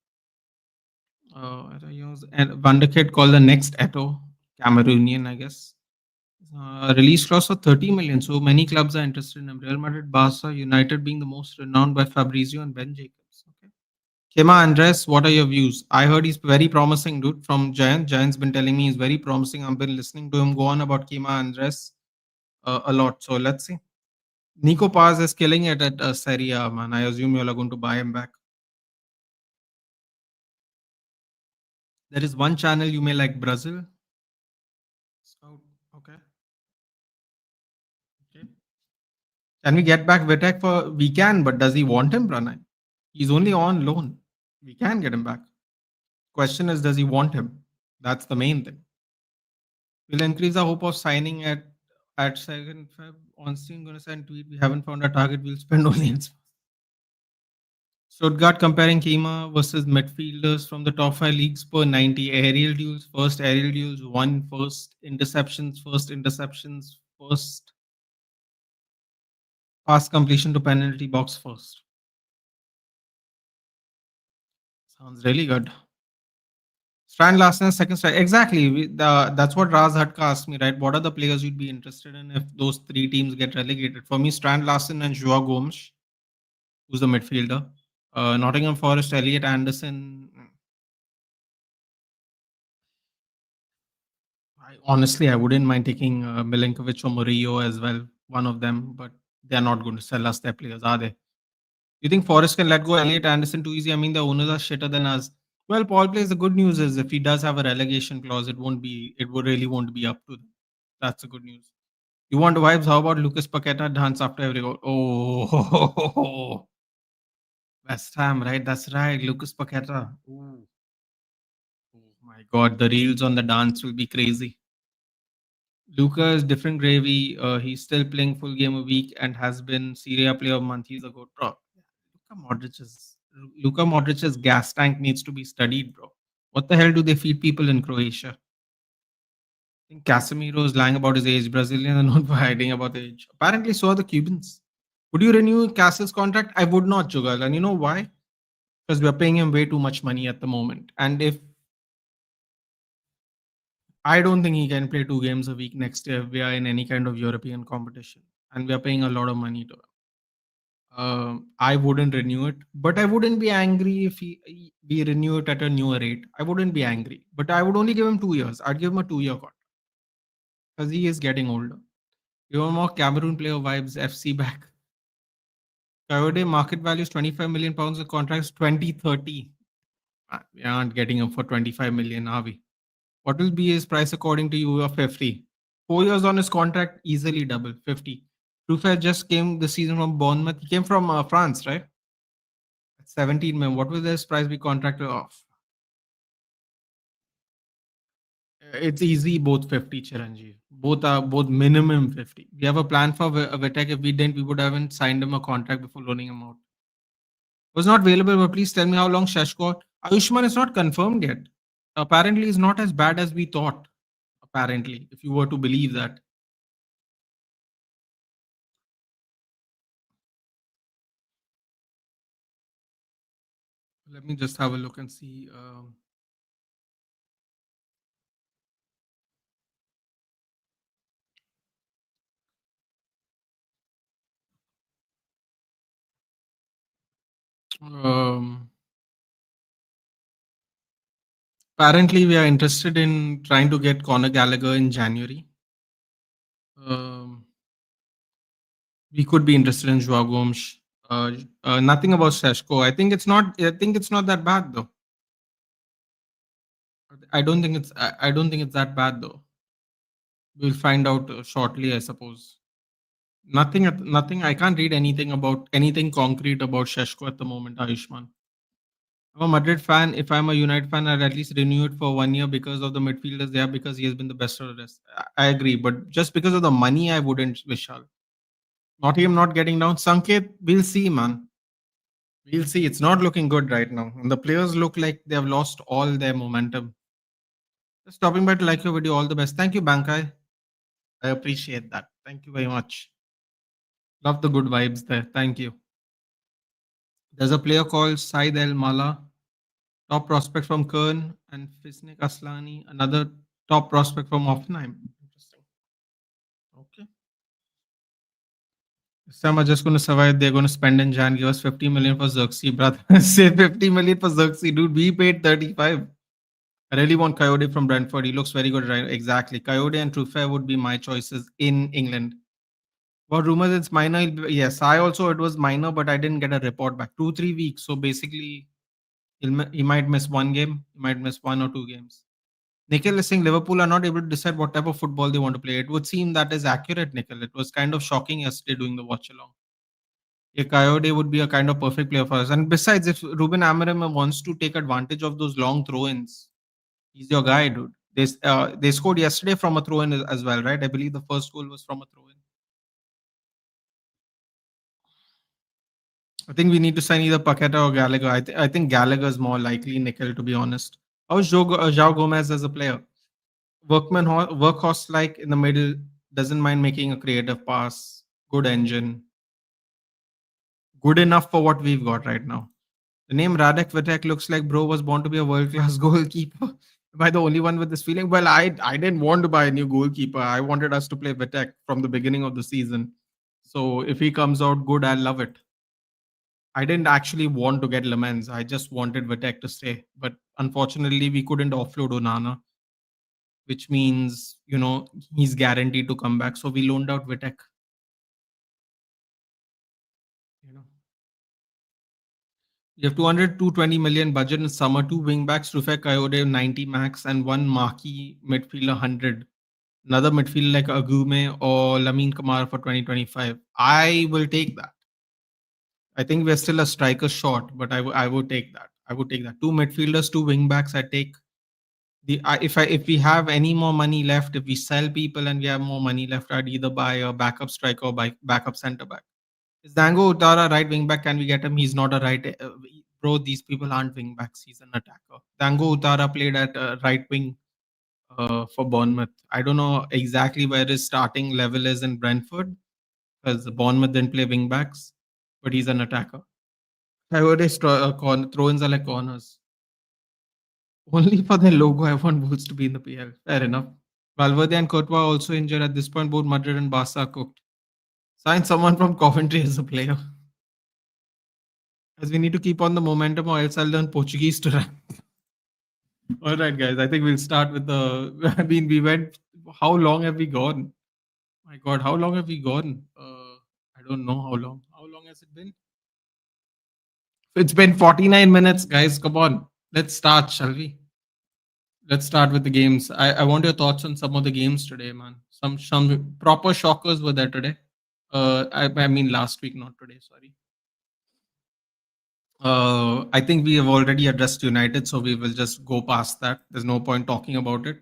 And Wonderkid called the next Eto, Cameroonian, I guess. Release clause for 30 million. So many clubs are interested in him. Real Madrid, Barca, United being the most renowned by Fabrizio and Ben Jacobs. Okay. Kema Andres, what are your views? I heard he's very promising, dude, from Giant. Giant's been telling me he's very promising. I've been listening to him go on about Kema Andres a lot. So let's see. Nico Paz is killing it at Serie A, man. I assume you're going to buy him back. There is one channel you may like, Brazil. Scout. Okay. Okay. Can we get back Vitek for? We can, but does he want him, Pranay? He's only on loan. We can get him back. Question is, does he want him? That's the main thing. We'll increase our hope of signing at second Feb. On stream, gonna send tweet. We haven't found a target. We'll spend only in Stuttgart comparing Kima versus midfielders from the top five leagues per 90 aerial duels. First aerial duels, first interceptions, first pass completion to penalty box first. Sounds really good. Strand Larsen, second strike. Exactly. That's what Raz Hatka asked me, right? What are the players you'd be interested in if those three teams get relegated? For me, Strand Larsen and Joao Gomes, who's the midfielder. Nottingham Forest, Elliot Anderson. I wouldn't mind taking Milinkovic or Murillo as well, one of them, but they're not going to sell us their players, are they? You think Forest can let go Elliot Anderson too easy? I mean, the owners are shitter than us. Well, Paul plays. The good news is if he does have a relegation clause, it would really won't be up to them. That's the good news. You want vibes? How about Lucas Paqueta dance after every goal? Oh, West Ham, right? That's right. Lucas Paqueta. Ooh. Oh my God, the reels on the dance will be crazy. Lucas, different gravy. He's still playing full game a week and has been Syria Player of Month. He's a good bro. Luka Modric's gas tank needs to be studied, bro. What the hell do they feed people in Croatia? I think Casemiro is lying about his age. Brazilians are known for hiding about their age. Apparently, so are the Cubans. Would you renew Castle's contract? I would not, Jugal. And you know why? Because we're paying him way too much money at the moment. And if I don't think he can play 2 games a week next year if we are in any kind of European competition. And we are paying a lot of money to him. I wouldn't renew it, but I wouldn't be angry if we renew it at a newer rate. I wouldn't be angry, but I would only give him 2 years. I'd give him a 2 year contract because he is getting older. You want more Cameroon player vibes? FC back. Coyote market value is 25 million pounds. The contract is 2030. We aren't getting him for 25 million, are we? What will be his price according to you of 50? 4 years on his contract, easily double 50. Trufair just came this season from Bournemouth. He came from France, right? 17 million. What will this price be contracted off? It's easy, both 50, Chiranjeev. Both minimum 50. We have a plan for Vitek. If we didn't, we would haven't signed him a contract before loaning him out. Was not available, but please tell me how long Shashko. Ayushman is not confirmed yet. Apparently, is not as bad as we thought. Apparently, if you were to believe that. Let me just have a look and see. Um, Apparently, we are interested in trying to get Conor Gallagher in January. Um, we could be interested in Joao Gomes. Nothing about Seshko. I think it's not. I think it's not that bad though. I don't think it's. I don't think it's that bad though. We'll find out shortly, I suppose. Nothing. Nothing. I can't read anything about anything concrete about Sheshko at the moment, Ayushman. I'm a Madrid fan. If I'm a United fan, I'd at least renew it for 1 year because of the midfielders there, because he has been the best of the rest. I agree, but just because of the money, I wouldn't, Vishal. Not him not getting down. Sanket, we'll see, man. We'll see. It's not looking good right now. And the players look like they have lost all their momentum. Just stopping by to like your video. All the best. Thank you, Bankai. I appreciate that. Thank you very much. Love the good vibes there. Thank you. There's a player called Said El Mala, top prospect from Kern, and Fisnik Aslani, another top prospect from Hoffenheim. Interesting. Okay. This time I'm just going to survive. They're going to spend in Jan. Give us 50 million for Xerxes, brother. Say 50 million for Xerxes, dude. We paid 35. I really want Coyote from Brentford. He looks very good, right? Exactly. Coyote and Truffert would be my choices in England. Well, rumors it's minor. Yes, I also it was minor, but I didn't get a report back. 2 3 weeks. So basically, he might miss one game. He might miss 1 or 2 games. Nikhil is saying Liverpool are not able to decide what type of football they want to play. It would seem that is accurate, Nikhil. It was kind of shocking yesterday doing the watch along. Yeah, Coyote would be a kind of perfect player for us. And besides, if Ruben Amorim wants to take advantage of those long throw-ins, he's your guy, dude. They scored yesterday from a throw-in as well, right? I believe the first goal was from a throw-in. I think we need to sign either Paqueta or Gallagher. I think Gallagher is more likely, Nikhil, to be honest. How's João Gomez as a player? Workhorse like in the middle, doesn't mind making a creative pass, good engine, good enough for what we've got right now. The name Radek Vitek looks like bro was born to be a world class goalkeeper. Am I the only one with this feeling? Well, I didn't want to buy a new goalkeeper. I wanted us to play Vitek from the beginning of the season. So if he comes out good, I'll love it. I didn't actually want to get Lemens. I just wanted Vitek to stay. But unfortunately, we couldn't offload Onana, which means, he's guaranteed to come back. So we loaned out Vitek. You know, you have 220 million budget in summer, two wingbacks, Rufek Coyote 90 max, and one marquee midfielder 100. Another midfielder like Agume or Lamine Kamara for 2025. I will take that. I think we're still a striker short, but I would take that. I would take that. Two midfielders, two wingbacks. I take if we have any more money left, if we sell people and we have more money left, I'd either buy a backup striker or buy backup centre back. Is Dango Utara right wing back? Can we get him? He's not a right. Bro, these people aren't wing backs. He's an attacker. Dango Utara played at right wing for Bournemouth. I don't know exactly where his starting level is in Brentford because Bournemouth didn't play wing backs, but he's an attacker. Coyote throw-ins are like corners. Only for their logo, I want Wolves to be in the PL. Fair enough. Valverde and Courtois also injured at this point. Both Madrid and Barca are cooked. Sign someone from Coventry as a player. As we need to keep on the momentum, or else I'll learn Portuguese to rap. All right, guys. I think we'll start with the. I mean, we went. How long have we gone? My God, how long have we gone? I don't know how long. How long has it been? It's been 49 minutes, guys. Come on. Let's start, shall we? Let's start with the games. I want your thoughts on some of the games today, man. Some proper shockers were there today. I mean last week, not today. Sorry. I think we have already addressed United, so we will just go past that. There's no point talking about it.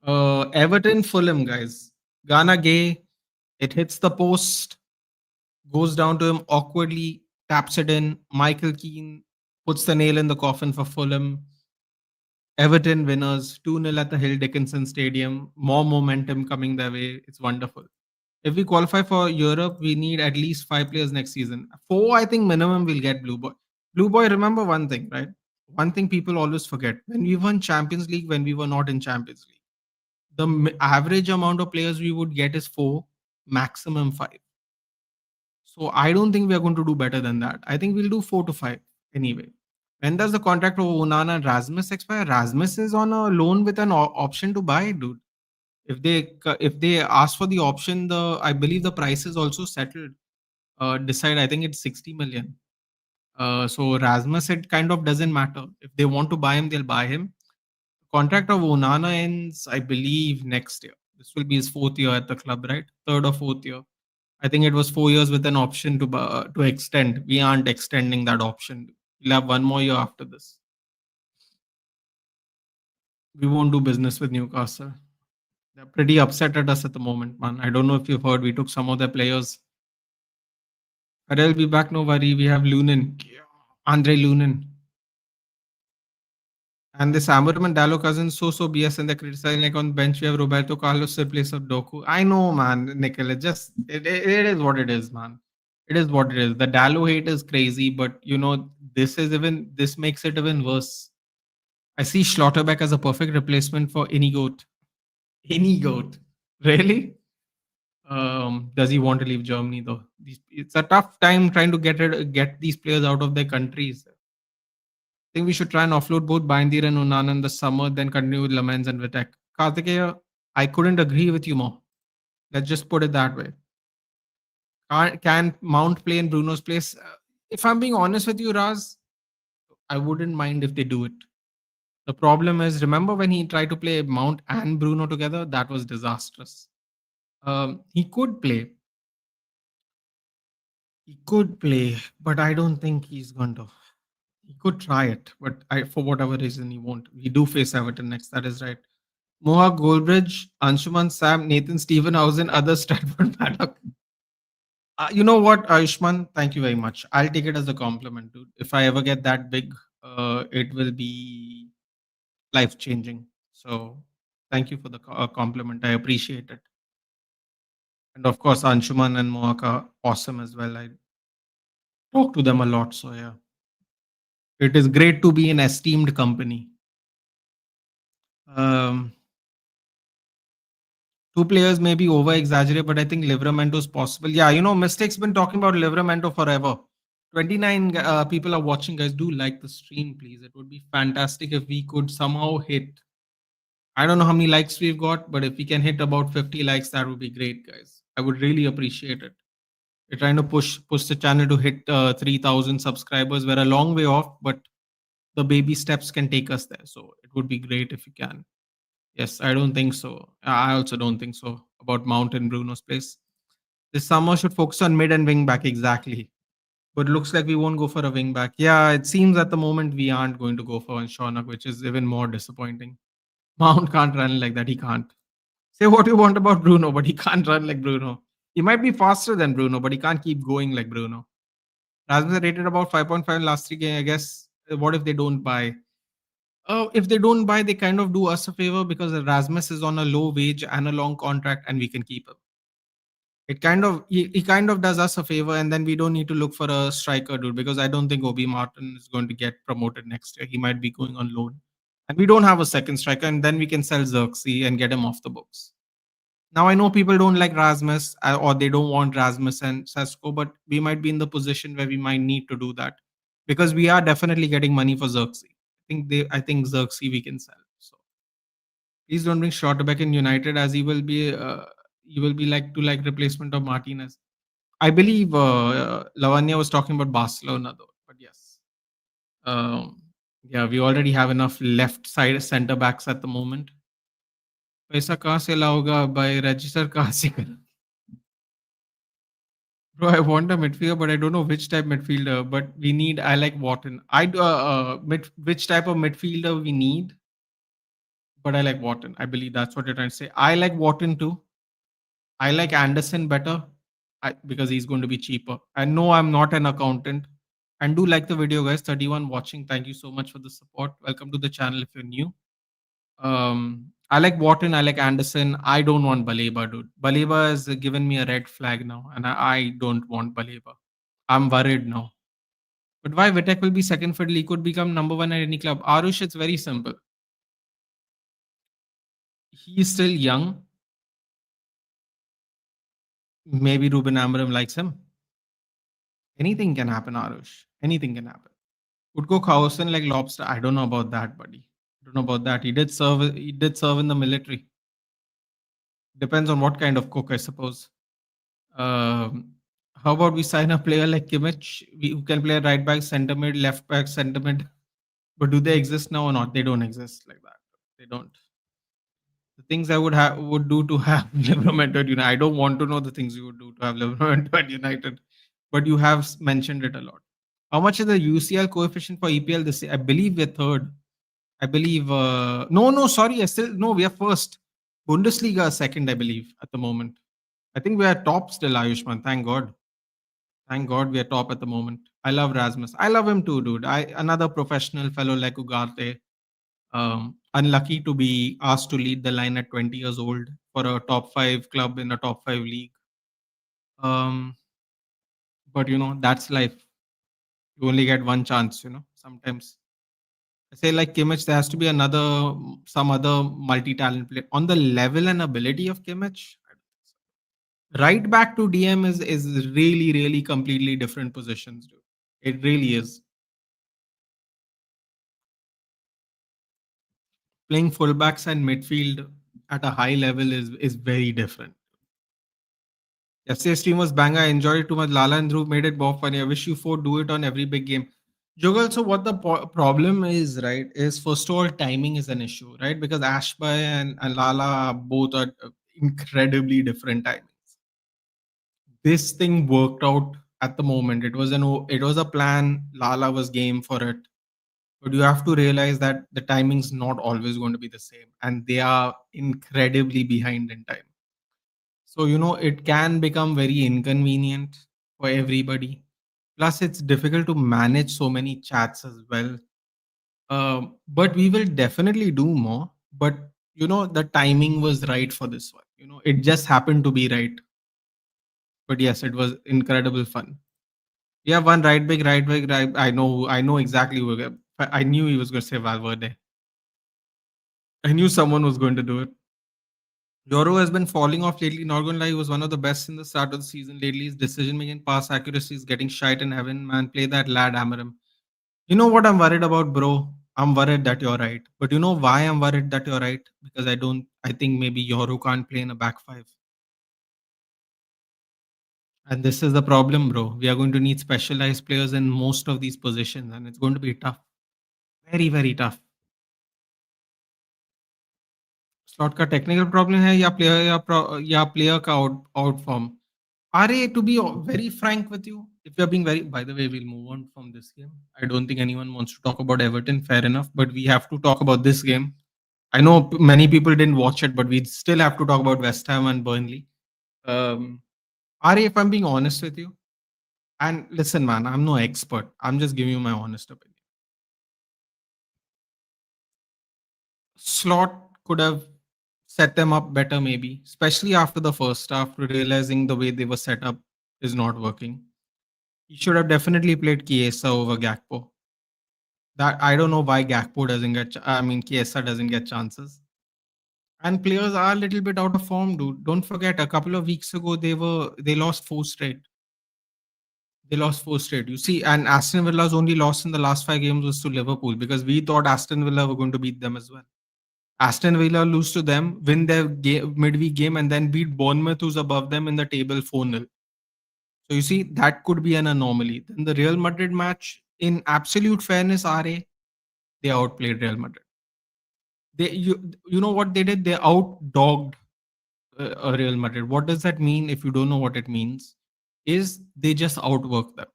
Everton, Fulham, guys. Ghana Gay, it hits the post, goes down to him awkwardly, taps it in. Michael Keane puts the nail in the coffin for Fulham. Everton winners 2-0 at the Hill Dickinson Stadium. More momentum coming their way. It's wonderful. If we qualify for Europe, we need at least 5 players next season. 4, I think minimum will get blue. But Blue Boy, remember one thing, right? One thing people always forget: when we won Champions League, when we were not in Champions League, the average amount of players we would get is four, maximum five. So I don't think we are going to do better than that. I think we'll do four to five anyway. When does the contract of Onana and Rasmus expire? Rasmus is on a loan with an option to buy, dude. If they ask for the option, the I believe the price is also settled. Decide, I think it's 60 million. So Rasmus, it kind of doesn't matter. If they want to buy him, they'll buy him. Contract of Onana ends, I believe, next year. This will be his fourth year at the club, right? Third or fourth year. I think it was 4 years with an option to extend. We aren't extending that option. We'll have one more year after this. We won't do business with Newcastle. They're pretty upset at us at the moment, man. I don't know if you've heard. We took some of their players. I'll be back. No worry. We have Lunin, Andre Lunin. And this Ammerman Dallo cousin so BS and they're criticizing like on bench we have Roberto Carlos in place of Doku. I know, man, Nicola. Just it is what it is, man. It is what it is. The Dallo hate is crazy, but this makes it even worse. I see Schlotterbeck as a perfect replacement for any goat. Any goat. Really? Does he want to leave Germany though? It's a tough time trying to get these players out of their countries. Think we should try and offload both Bindir and Unan in the summer, then continue with Lamens and Vitek. Kartikeya, I couldn't agree with you more. Let's just put it that way. Can Mount play in Bruno's place? If I'm being honest with you, Raz, I wouldn't mind if they do it. The problem is, remember when he tried to play Mount and Bruno together? That was disastrous. He could play. He could play, but I don't think he's going to. He could try it, but for whatever reason, he won't. We do face Everton next. That is right. Mohawk Goldbridge, Anshuman, Sam, Nathan, Stevenhausen, other Stratford Paddock. You know what, Ayushman? Thank you very much. I'll take it as a compliment, dude. If I ever get that big, it will be life changing. So thank you for the compliment. I appreciate it. And of course, Anshuman and Mohawk are awesome as well. I talk to them a lot. So yeah, it is great to be in esteemed company. Two players may be over exaggerated, but I think Livramento is possible. Yeah, Mystics been talking about Livramento forever. 29 people are watching, guys. Do like the stream, please. It would be fantastic if we could somehow hit. I don't know how many likes we've got, but if we can hit about 50 likes, that would be great, guys. I would really appreciate it. We're trying to push the channel to hit 3,000 subscribers. We're a long way off, but the baby steps can take us there. So it would be great if you can. Yes, I don't think so. I also don't think so about Mount and Bruno's place. This summer should focus on mid and wing back exactly. But looks like we won't go for a wing back. Yeah, it seems at the moment we aren't going to go for one Shonak, which is even more disappointing. Mount can't run like that. He can't. Say what you want about Bruno, but he can't run like Bruno. He might be faster than Bruno, but he can't keep going like Bruno. Rasmus rated about 5.5 last 3 games. I guess what if they don't buy? If they don't buy, they kind of do us a favor because Rasmus is on a low wage and a long contract, and we can keep him. It kind of he kind of does us a favor, and then we don't need to look for a striker, dude. Because I don't think Obi Martin is going to get promoted next year. He might be going on loan, and we don't have a second striker, and then we can sell Xerxes and get him off the books. Now I know people don't like Rasmus or they don't want Rasmus and Sesko, but we might be in the position where we might need to do that because we are definitely getting money for Xerxes. I think Xerxes we can sell. So please don't bring Schlotterbeck in United as he will be like replacement of Martinez. I believe Lavanya was talking about Barcelona though, but yes. Yeah, we already have enough left side center backs at the moment. पैसा कहाँ से लाओगा by register कहाँ से कर? Bro, I want a midfielder, but I don't know which type midfielder. But I like Wharton. Which type of midfielder we need, but I like Wharton. I believe that's what you're trying to say. I like Wharton too. I like Anderson better because he's going to be cheaper. I know I'm not an accountant. And do like the video, guys. 31 watching. Thank you so much for the support. Welcome to the channel if you're new. I like Wharton. I like Anderson. I don't want Baleba, dude. Baleba has given me a red flag now, and I don't want Baleba. I'm worried now. But why Vitek will be second fiddle? He could become number one at any club. Arush, it's very simple. He is still young. Maybe Ruben Amorim likes him. Anything can happen, Arush. Anything can happen. Would go Khausen like lobster. I don't know about that, buddy. I don't know about that. He did serve. He did serve in the military. Depends on what kind of cook, I suppose. Um, how about we sign a player like Kimmich, who can play right back, centre mid, left back, centre mid? But do they exist now or not? They don't exist like that. They don't. The things I would do to have Liverpool at United. I don't want to know the things you would do to have Liverpool at United, but you have mentioned it a lot. How much is the UCL coefficient for EPL this year? I believe we're third. I believe no, sorry, I still no, we are first. Bundesliga is second, I believe, at the moment. I think we are top still, Ayushman. Thank God. Thank God we are top at the moment. I love Rasmus. I love him too, dude. I another professional fellow like Ugarte. Unlucky to be asked to lead the line at 20 years old for a top five club in a top five league. Um, but that's life. You only get one chance. Sometimes I say like Kimmich, there has to be some other multi-talent player on the level and ability of Kimmich. Right back to DM is really really completely different positions, dude. It really is. Playing fullbacks and midfield at a high level is very different. Yesterday's stream was bang. I enjoyed it too much. Lala and Dhruv made it more funny. I wish you four do it on every big game. Jogal, so what the problem is, right, is first of all, timing is an issue, right? Because Ashby and Lala both are incredibly different timings. This thing worked out at the moment. It was a plan. Lala was game for it. But you have to realize that the timing's not always going to be the same. And they are incredibly behind in time. So, it can become very inconvenient for everybody. Plus, it's difficult to manage so many chats as well. But we will definitely do more. But, the timing was right for this one. It just happened to be right. But yes, it was incredible fun. We have one right big, right big, right. I know exactly who. I knew he was going to say Valverde. I knew someone was going to do it. Yoro has been falling off lately. Not gonna lie, he was one of the best in the start of the season. Lately, his decision making, pass accuracy is getting shite in heaven. Man, play that lad Amarim. You know what I'm worried about, bro? I'm worried that you're right. But you know why I'm worried that you're right? Because I think maybe Yoro can't play in a back five. And this is the problem, bro. We are going to need specialized players in most of these positions, and it's going to be tough. Very, very tough. Slot का technical problem है या player का out form. Are to be very frank with you, if you're being very, by the way, we'll move on from this game. I don't think anyone wants to talk about Everton, fair enough, but we have to talk about this game. I know many people didn't watch it, but we still have to talk about West Ham and Burnley. Um, Ari, if I'm being honest with you, and listen, man, I'm no expert. I'm just giving you my honest opinion. Slot could have set them up better, maybe, especially after the first half, realizing the way they were set up is not working. He should have definitely played Chiesa over Gakpo. That I don't know why Gakpo doesn't get. I mean, Chiesa doesn't get chances. And players are a little bit out of form, dude. Don't forget, a couple of weeks ago they lost four straight. They lost four straight. You see, and Aston Villa's only loss in the last five games was to Liverpool because we thought Aston Villa were going to beat them as well. Aston Villa lose to them, win their midweek game, and then beat Bournemouth, who's above them in the table 4-0. So you see, that could be an anomaly. Then the Real Madrid match, in absolute fairness, RA, they outplayed Real Madrid. You know what they did? They outdogged Real Madrid. What does that mean? If you don't know what it means, is they just outworked them.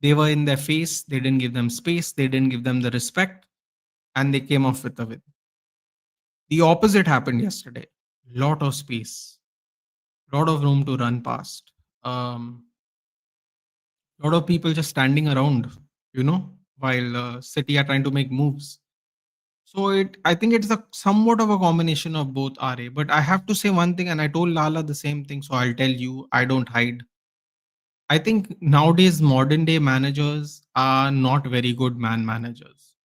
They were in their face. They didn't give them space. They didn't give them the respect, and they came off with a win. The opposite happened yesterday. Lot of space, lot of room to run past. Lot of people just standing around, while City are trying to make moves. So I think it's a somewhat of a combination of both, RA. But I have to say one thing, and I told Lala the same thing, so I'll tell you, I don't hide. I think nowadays modern day managers are not very good man managers.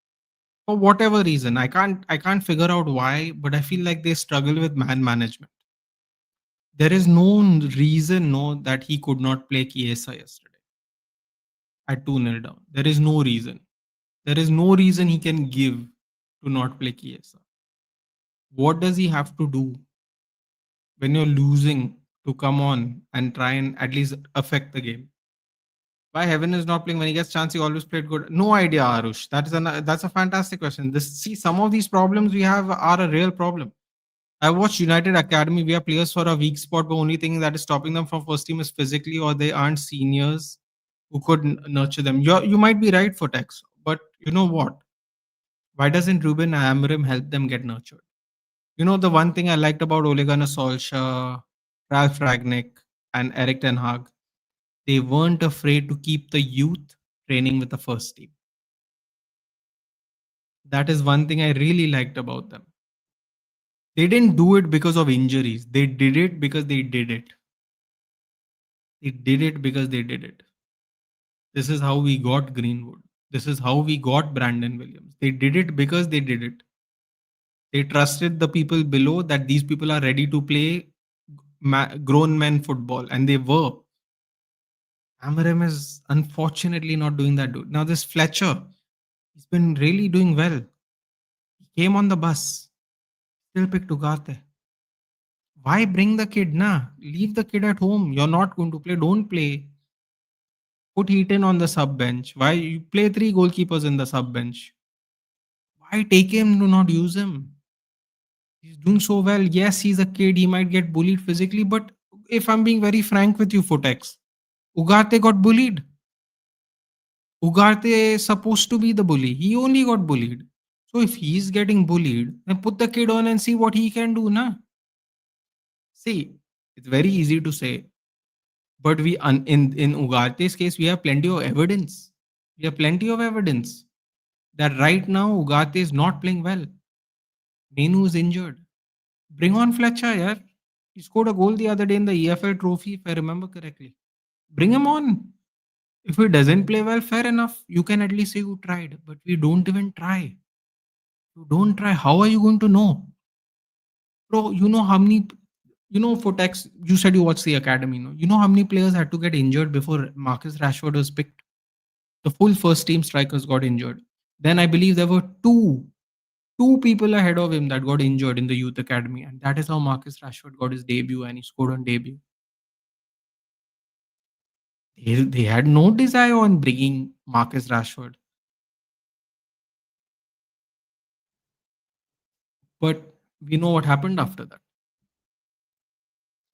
For whatever reason, I can't figure out why, but I feel like they struggle with man management. There is no reason no that he could not play Chiesa yesterday at 2-0 down. There is no reason. There is no reason he can give to not play Chiesa. What does he have to do when you're losing to come on and try and at least affect the game? Why Heaven is not playing when he gets chance? He always played good. No idea, Arush. That's a fantastic question. Some of these problems we have are a real problem. I watched United Academy. We have players for a weak spot, but only thing that is stopping them from first team is physically, or they aren't seniors who could nurture them. You might be right for Tex, but you know what? Why doesn't Ruben Amorim help them get nurtured? You know, the one thing I liked about Ole Gunnar Solskjaer, Ralph Ragnick, and Eric Ten Hag, they weren't afraid to keep the youth training with the first team. That is one thing I really liked about them. They didn't do it because of injuries. They did it because they did it. They did it because they did it. This is how we got Greenwood. This is how we got Brandon Williams. They did it because they did it. They trusted the people below that these people are ready to play grown men football, and they were. Amarim is unfortunately not doing that. Dude. Now this Fletcher, he's been really doing well. He came on the bus, still picked Ugarte. Why bring the kid? Nah, leave the kid at home. You're not going to play. Don't play. Put Heaton on the sub bench. Why you play three goalkeepers in the sub bench? Why take him to not use him? He's doing so well. Yes, he's a kid. He might get bullied physically, but if I'm being very frank with you, Fotex, Ugarte got bullied. Ugarte is supposed to be the bully. He only got bullied. So if he's getting bullied, then put the kid on and see what he can do, na? See, it's very easy to say, but in Ugarte's case, we have plenty of evidence. We have plenty of evidence that right now Ugarte is not playing well. Menu is injured. Bring on Fletcher, yeah. He scored a goal the other day in the EFL trophy, if I remember correctly. Bring him on. If he doesn't play well, fair enough. You can at least say you tried, but we don't even try. You don't try. How are you going to know? Bro, you know how many, for Tex, you said you watched the academy, no? You know how many players had to get injured before Marcus Rashford was picked? The full first team strikers got injured. Then I believe there were two people ahead of him that got injured in the youth academy, and that is how Marcus Rashford got his debut and he scored on debut. They had no desire on bringing Marcus Rashford, but we know what happened after that.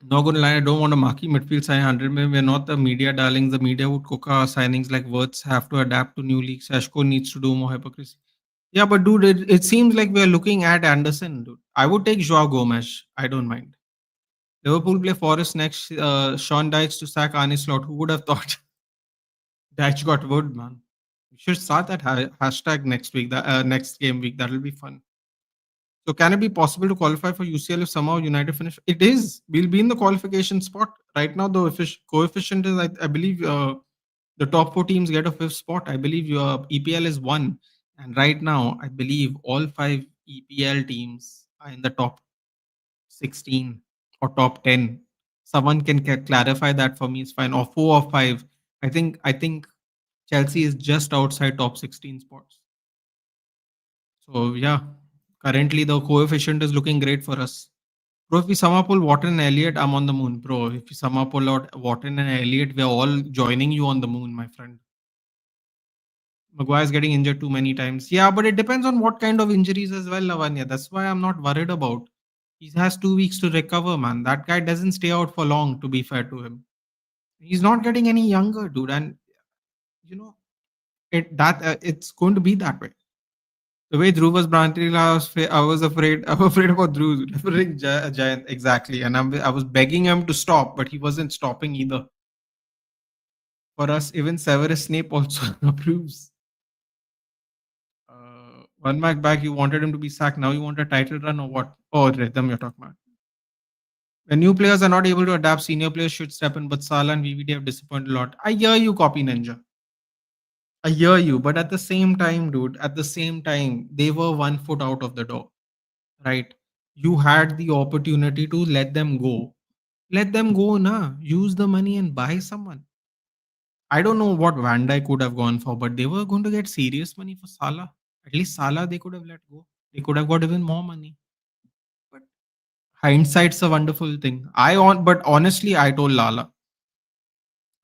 Not gonna lie, I don't want a marquee midfield sign 100 million. We're not the media darlings. The media would cook our signings like words have to adapt to new leagues. Ashko needs to do more hypocrisy. Yeah, but dude, it seems like we're looking at Anderson, dude. I would take Joao Gomes. I don't mind. Liverpool play Forest next. Sean Dykes to sack Arne Slot. Who would have thought? Dykes got wood, man. We should start that hashtag next week. The next game week. That'll be fun. So can it be possible to qualify for UCL if somehow United finish? It is. We'll be in the qualification spot right now. The coefficient is, I believe, the top four teams get a fifth spot. I believe your EPL is one, and right now I believe all five EPL teams are in the top 16 or top 10. Someone can clarify that for me. It's fine. Or four or five. I think Chelsea is just outside top 16 spots. So yeah, currently the coefficient is looking great for us. Bro, if we somehow pull Wharton and Elliott, I'm on the moon. Bro, if we somehow pull out Wharton and Elliott, we're all joining you on the moon, my friend. Maguire's getting injured too many times. Yeah, but it depends on what kind of injuries as well, Lavanya. That's why I'm not worried about. He has 2 weeks to recover, man. That guy doesn't stay out for long, to be fair to him. He's not getting any younger, dude. And you know, it's going to be that way. The way Drew was branching, I was afraid. I'm afraid about Drew referring giant exactly, and I was begging him to stop, but he wasn't stopping either. For us, even Severus Snape also approves. 1 match back, you wanted him to be sacked. Now you want a title run or what? Oh, rhythm you're talking about. When new players are not able to adapt, senior players should step in, but Salah and VVD have disappointed a lot. I hear you, Copy Ninja. I hear you, but at the same time, dude, at the same time, they were 1 foot out of the door, right? You had the opportunity to let them go. Let them go, na. Use the money and buy someone. I don't know what Van Dijk could have gone for, but they were going to get serious money for Salah. At least Salah they could have let go. They could have got even more money. But hindsight's a wonderful thing. But honestly, I told Lala.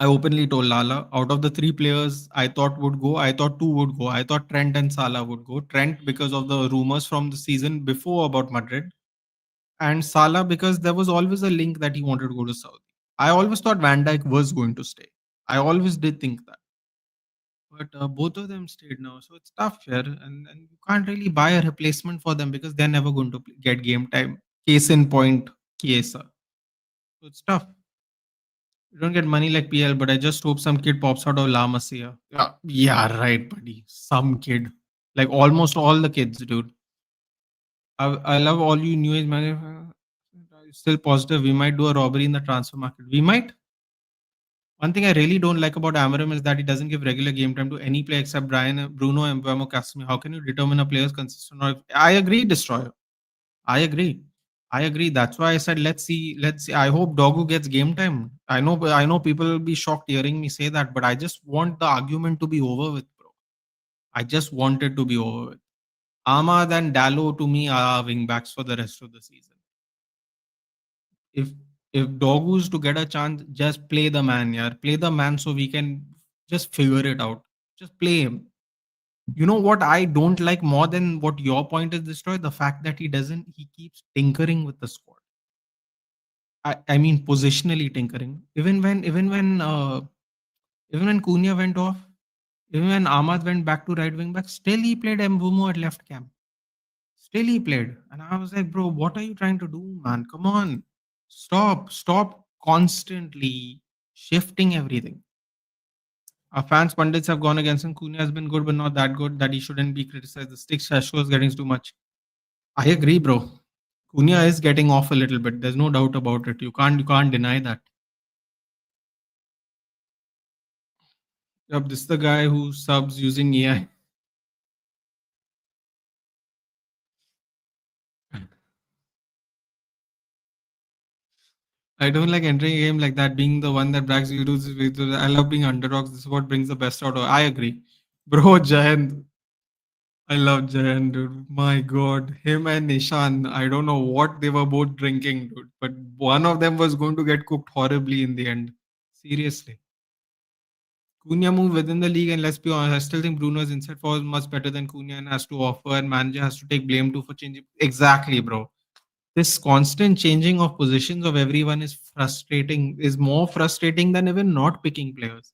I openly told Lala, out of the three players I thought would go, I thought two would go. I thought Trent and Salah would go. Trent because of the rumors from the season before about Madrid, and Salah because there was always a link that he wanted to go to Saudi. I always thought Van Dijk was going to stay. I always did think that. But both of them stayed now. So it's tough here. And you can't really buy a replacement for them because they're never going to get game time. Case in point, Chiesa. So it's tough. You don't get money like PL, but I just hope some kid pops out of La Masia. Yeah, right, buddy. Some kid. Like almost all the kids, dude. I love all you new age man. Still positive. We might do a robbery in the transfer market. We might. One thing I really don't like about Amarim is that he doesn't give regular game time to any player except Bruno, and Mbeumo, Casemiro. How can you determine a player's consistent? Or I agree, Destroyer. I agree. I agree. That's why I said let's see. Let's see. I hope Dogu gets game time. I know people will be shocked hearing me say that, but I just want the argument to be over with, bro. I just want it to be over with. Ahmad and Dallo to me are wing backs for the rest of the season. If if Dogu's to get a chance, just play the man, yeah. Play the man so we can just figure it out. Just play him. You know what I don't like more than what your point is destroyed? The fact that he keeps tinkering with the squad. I mean positionally tinkering. Even when Cunha went off, even when Ahmad went back to right wing back, still he played Mbumo at left cam. Still he played. And I was like, bro, what are you trying to do, man? Come on. Stop constantly shifting everything. Our fans pundits have gone against him. Cunha has been good, but not that good that he shouldn't be criticized. The sticks Shashko is getting too much. I agree, bro. Cunha is getting off a little bit. There's no doubt about it. You can't deny that. Yep, this is the guy who subs using AI. I don't like entering a game like that, being the one that brags you do this. I love being underdogs. This is what brings the best out of. I agree, bro. Jayant, I love Jayant, dude. My God, him and Nishan. I don't know what they were both drinking, dude, but one of them was going to get cooked horribly in the end. Seriously. Cunha moved within the league, and let's be honest, I still think Bruno's inside forward is much better than Cunha and has to offer, and manager has to take blame too for changing. Exactly, bro. This constant changing of positions of everyone is frustrating, is more frustrating than even not picking players.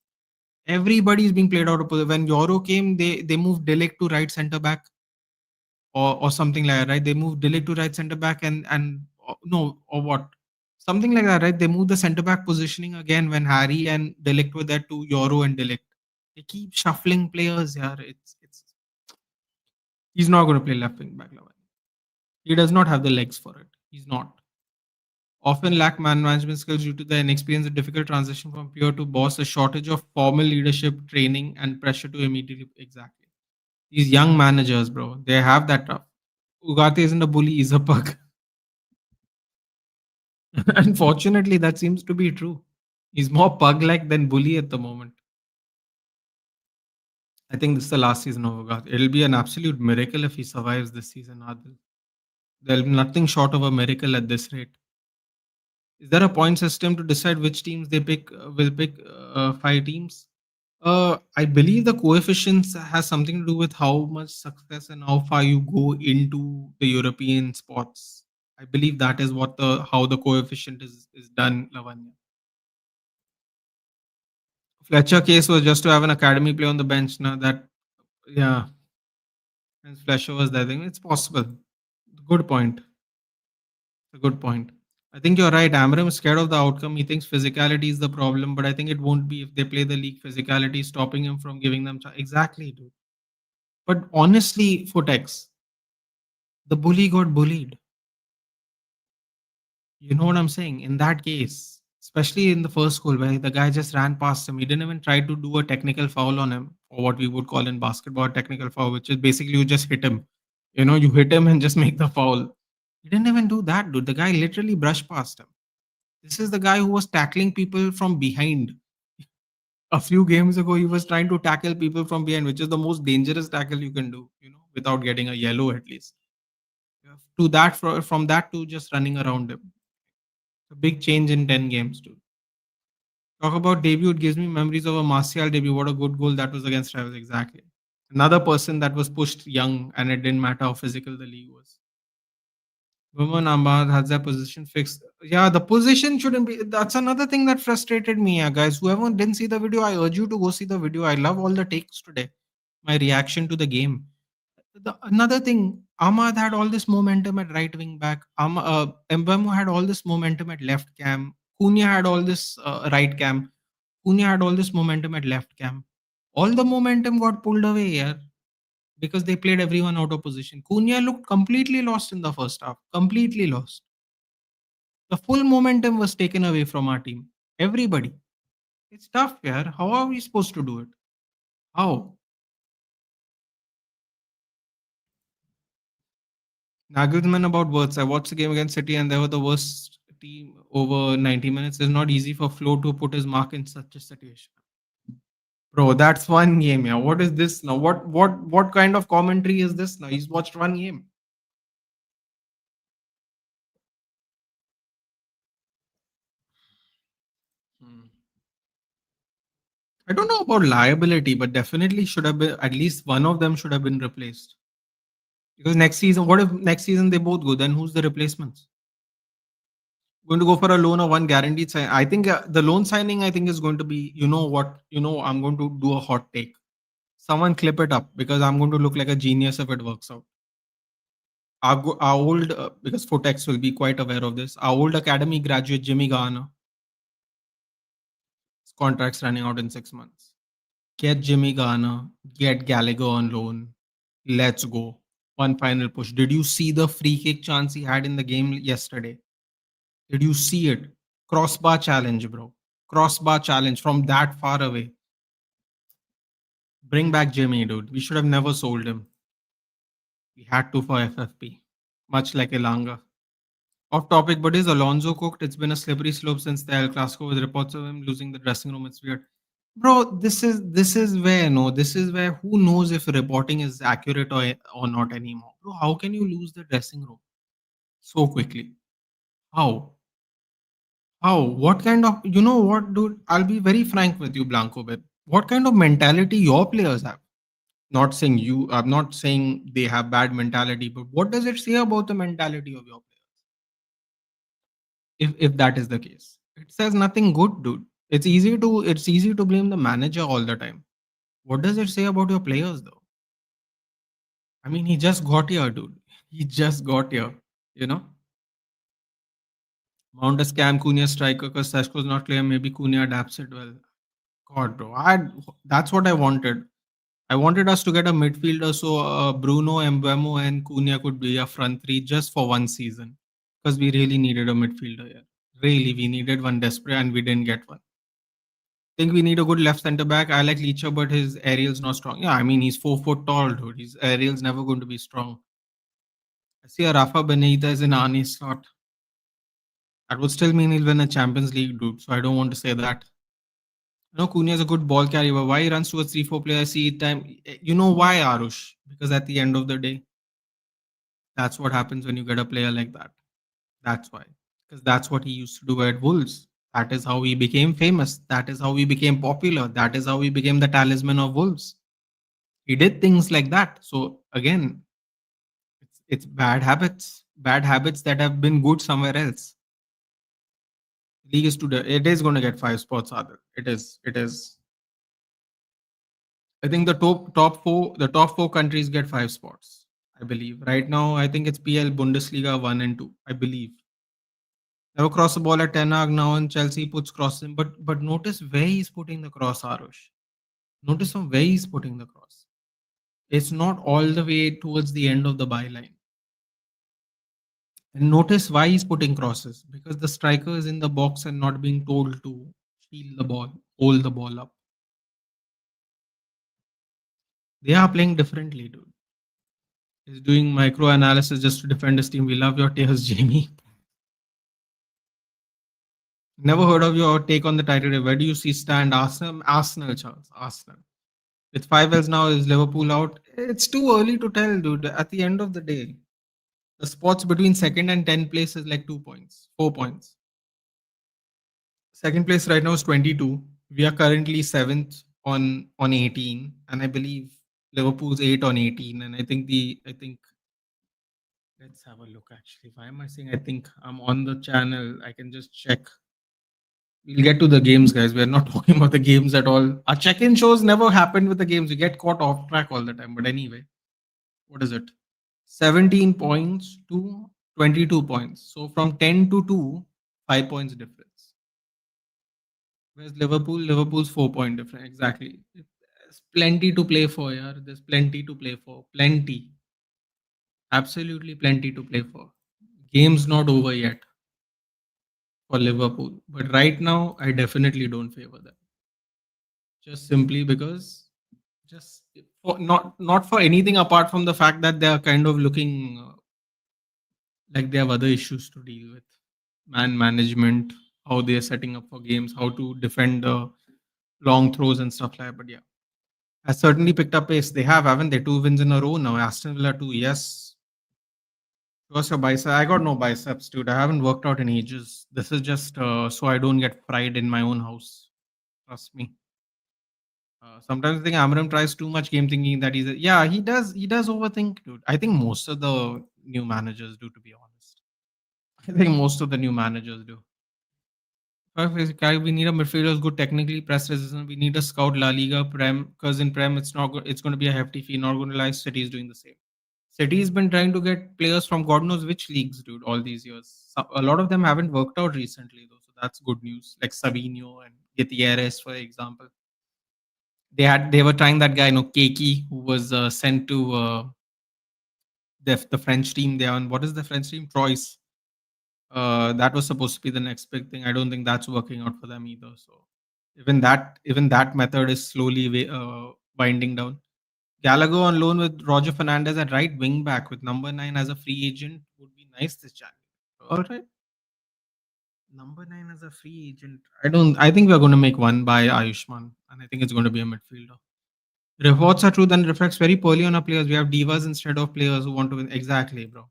Everybody's being played out of position. When Euro came, they moved Delic to right centre back or something like that, right? They moved Delic to right centre back no, or what? Something like that, right? They moved the centre back positioning again when Harry and Delict were there to Euro and Delict. They keep shuffling players, yeah. It's he's not going to play left wing back. He does not have the legs for it. He's not. Often lack man management skills due to the inexperience and difficult transition from peer to boss, a shortage of formal leadership training, and pressure to immediately. Exactly. These young managers, bro, they have that tough. Ugarte isn't a bully, he's a pug. Unfortunately, that seems to be true. He's more pug like than bully at the moment. I think this is the last season of Ugarte. It'll be an absolute miracle if he survives this season, Adil. There'll be nothing short of a miracle at this rate. Is there a point system to decide which teams they pick? Will pick 5 teams? I believe the coefficients has something to do with how much success and how far you go into the European spots. I believe that is what the how the coefficient is done, Lavanya. Fletcher case was just to have an academy play on the bench. Now that yeah, and Fletcher was there. I think it's possible. Good point. A good point. I think you're right. Amram is scared of the outcome. He thinks physicality is the problem, but I think it won't be if they play the league. Physicality is stopping him from giving them exactly, dude. But honestly, Footex, the bully got bullied. You know what I'm saying? In that case, especially in the first goal where the guy just ran past him, he didn't even try to do a technical foul on him, or what we would call in basketball a technical foul, which is basically you just hit him. You hit him and just make the foul. He didn't even do that, dude. The guy literally brushed past him. This is the guy who was tackling people from behind. A few games ago, he was trying to tackle people from behind, which is the most dangerous tackle you can do, without getting a yellow at least. To that, from that to just running around him. A big change in 10 games, dude. Talk about debut, it gives me memories of a Martial debut. What a good goal that was against Rivals, exactly. Another person that was pushed young, and it didn't matter how physical the league was. Woman Ahmad has their position fixed. Yeah, the position shouldn't be. That's another thing that frustrated me, yeah, guys. Whoever didn't see the video, I urge you to go see the video. I love all the takes today. My reaction to the game. Another thing, Ahmad had all this momentum at right wing back. Mbemo had all this momentum at left cam. Cunha had all this right cam. Cunha had all this momentum at left cam. All the momentum got pulled away here because they played everyone out of position. Cunha looked completely lost in the first half. Completely lost. The full momentum was taken away from our team. Everybody. It's tough, yeah. How are we supposed to do it? How? Nagelsmann about words. I watched the game against City and they were the worst team over 90 minutes. It's not easy for Flo to put his mark in such a situation. Bro, that's one game, yeah. What is this now? What kind of commentary is this now? He's watched one game. Hmm. I don't know about liability, but definitely should have been at least one of them should have been replaced. Because next season, what if next season they both go? Then who's the replacements? Going to go for a loan or one guaranteed sign? I think the loan signing, I think, is going to be, you know what? I'm going to do a hot take. Someone clip it up because I'm going to look like a genius if it works out. Our old, because Fotex will be quite aware of this, our old academy graduate Jimmy Garner, his contract's running out in 6 months. Get Jimmy Garner, get Gallagher on loan. Let's go. One final push. Did you see the free kick chance he had in the game yesterday? Did you see it? Crossbar challenge, bro. Crossbar challenge from that far away. Bring back Jimmy, dude. We should have never sold him. We had to for FFP, much like Elanga. Off topic, but is Alonso cooked? It's been a slippery slope since the El Clasico with reports of him losing the dressing room. It's weird. Bro, this is where no, this is where who knows if reporting is accurate or not anymore. Bro, how can you lose the dressing room so quickly? How? How? What kind of what, dude? I'll be very frank with you, Blanco bit. What kind of mentality your players have? Not saying you, I'm not saying they have bad mentality, but what does it say about the mentality of your players? If that is the case, it says nothing good, dude. It's easy to blame the manager all the time. What does it say about your players though? I mean, he just got here, dude. He just got here. You know, Mount a scam, Cunha striker because Sashko's not clear. Maybe Cunha adapts it well. God, bro, that's what I wanted. I wanted us to get a midfielder so Bruno, Mbemo, and Cunha could be a front three just for one season because we really needed a midfielder here. Really, we needed one desperate, and we didn't get one. Think we need a good left centre back. I like Licha, but his aerial's not strong. Yeah, I mean he's 4 foot tall, dude. His aerial's never going to be strong. I see a Rafa Benitez in Arnie's slot. That would still mean he'll win a Champions League, dude. So I don't want to say that. Cunha is a good ball carrier, but why he runs towards 3-4 players? See time. You know why, Arush? Because at the end of the day, that's what happens when you get a player like that. That's why. Because that's what he used to do at Wolves. That is how he became famous. That is how he became popular. That is how he became the talisman of Wolves. He did things like that. So again, it's bad habits that have been good somewhere else. League is today. It is going to get 5 spots. Other. It is. It is. I think the top four countries get 5 spots. I believe right now. I think it's PL Bundesliga 1 and 2. I believe. Never cross the ball at Ten Hag now, and Chelsea puts cross in. But notice where he's putting the cross, Arush. Notice from where he's putting the cross. It's not all the way towards the end of the byline. And notice why he's putting crosses, because the striker is in the box and not being told to steal the ball, hold the ball up. They are playing differently, dude. He's doing micro analysis just to defend his team. We love your tears, Jamie. Never heard of your take on the title race. Where do you see stand Arsenal? Arsenal, Charles. Arsenal. With 5 Ls now, is Liverpool out? It's too early to tell, dude. At the end of the day, the spots between second and 10th place is like 2 points, 4 points. Second place right now is 22. We are currently seventh on 18, and I believe Liverpool's eight on 18. And I think let's have a look. Actually, why am I saying I think I'm on the channel? I can just check. We'll get to the games, guys. We're not talking about the games at all. Our check-in shows never happened with the games. We get caught off track all the time. But anyway, what is it? 17 points to 22 points. So from 10 to 2, 5 points difference. Where's Liverpool? Liverpool's 4 point difference. Exactly. There's plenty to play for, yeah. There's plenty to play for. Plenty. Absolutely plenty to play for. Game's not over yet for Liverpool. But right now, I definitely don't favor them. Just simply because just for not for anything apart from the fact that they are kind of looking like they have other issues to deal with, man management, how they are setting up for games, how to defend the long throws and stuff like that. But yeah, has certainly picked up pace. They have, haven't they? 2 wins in a row now. Aston Villa 2. Yes. What's your bicep? I got no biceps, dude. I haven't worked out in ages. This is just so I don't get fried in my own house. Trust me. Sometimes I think Amram tries too much game thinking that yeah, he does. He does overthink, dude. I think most of the new managers do, to be honest. I think most of the new managers do. We need a midfielder who's good technically, press resistant. We need a scout La Liga Prem, because in Prem it's not good. It's going to be a hefty fee. Not going to lie, City is doing the same. City's been trying to get players from God knows which leagues, dude, all these years. A lot of them haven't worked out recently, though, so that's good news. Like Savinho and Gutierrez, for example. They were trying that guy, Keiki, who was sent to the French team. They are on, what is the French team? Troyes. That was supposed to be the next big thing. I don't think that's working out for them either. So even that method is slowly winding down. Gallagher on loan with Roger Fernandez at right wing back with number 9 as a free agent would be nice this January. All right. Number 9 as a free agent. I think we're going to make one by Ayushman, and I think it's going to be a midfielder. Reports are true, then reflects very poorly on our players. We have divas instead of players who want to win. Exactly, bro.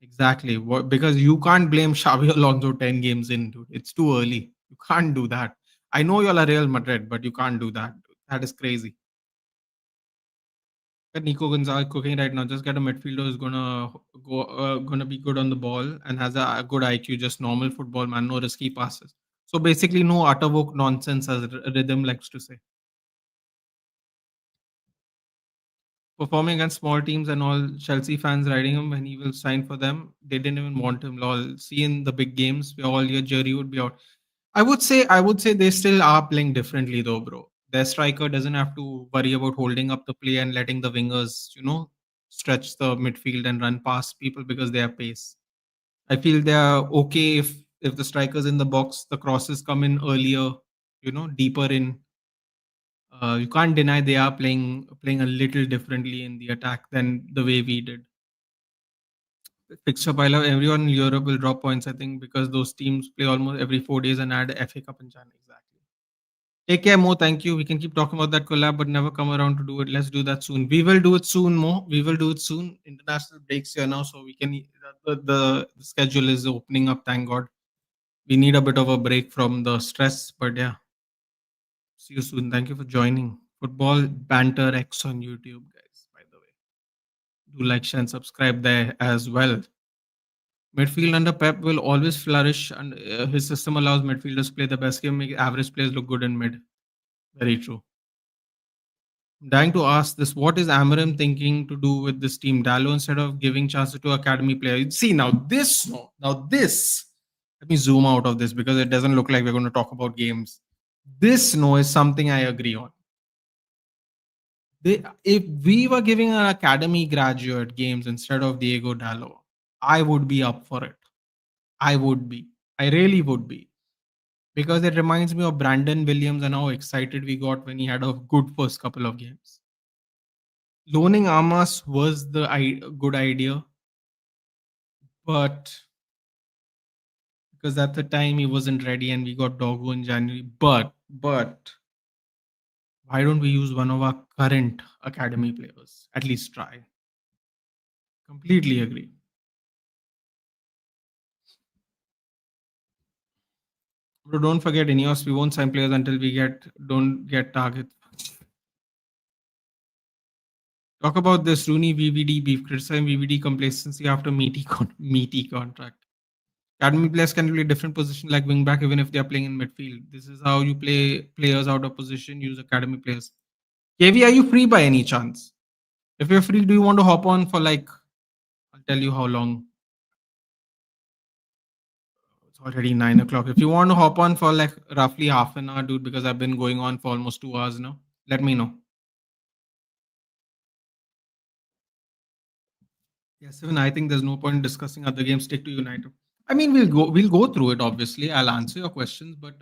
Exactly. Because you can't blame Xavi Alonso 10 games in, dude. It's too early. You can't do that. I know you're a Real Madrid, but you can't do that. Dude. That is crazy. Get Nico Gonzalez cooking right now. Just get a midfielder who's gonna be good on the ball and has a good IQ. Just normal football, man. No risky passes. So basically, no utter woke nonsense, as Rhythm likes to say. Performing against small teams and all Chelsea fans riding him when he will sign for them. They didn't even want him. Lol. See in the big games, where all your jury would be out. I would say they still are playing differently though, bro. Their striker doesn't have to worry about holding up the play and letting the wingers, stretch the midfield and run past people because they have pace. I feel they are okay if the strikers in the box, the crosses come in earlier, deeper in. You can't deny they are playing a little differently in the attack than the way we did. Fixture pile up. Everyone in Europe will drop points, I think, because those teams play almost every 4 days and add FA Cup in China. Exactly. Take care, Mo. Thank you. We can keep talking about that collab, but never come around to do it. Let's do that soon. We will do it soon, Mo. We will do it soon. International breaks here now, so we can. The schedule is opening up. Thank God. We need a bit of a break from the stress, but yeah. See you soon. Thank you for joining. Football Banter X on YouTube, guys. By the way, do like, share, and subscribe there as well. Midfield under Pep will always flourish, and his system allows midfielders to play the best game, make average players look good in mid. Very true. I'm dying to ask this: what is Amarim thinking to do with this team? Dallo instead of giving chances to academy players. See now this, no, now this. Let me zoom out of this because it doesn't look like we're going to talk about games. This no is something I agree on. If we were giving an academy graduate games instead of Diego Dallo, I would be up for it. I would be. I really would be. Because it reminds me of Brandon Williams and how excited we got when he had a good first couple of games. Loaning Amas was the good idea, but because at the time he wasn't ready and we got Doggo in January. But why don't we use one of our current academy players? At least try. Completely agree. But don't forget, Ineos, we won't sign players until we don't get target. Talk about this Rooney VVD beef. Criticize VVD complacency after meaty contract. Academy players can play different position like wing back even if they are playing in midfield. This is how you play players out of position. Use academy players. KV, are you free by any chance? If you're free, do you want to hop on for like? I'll tell you how long. It's already 9 o'clock. If you want to hop on for like roughly half an hour, dude, because I've been going on for almost 2 hours now. Let me know. Yes, even I think there's no point in discussing other games. Stick to United. I mean, we'll go through it. Obviously, I'll answer your questions, but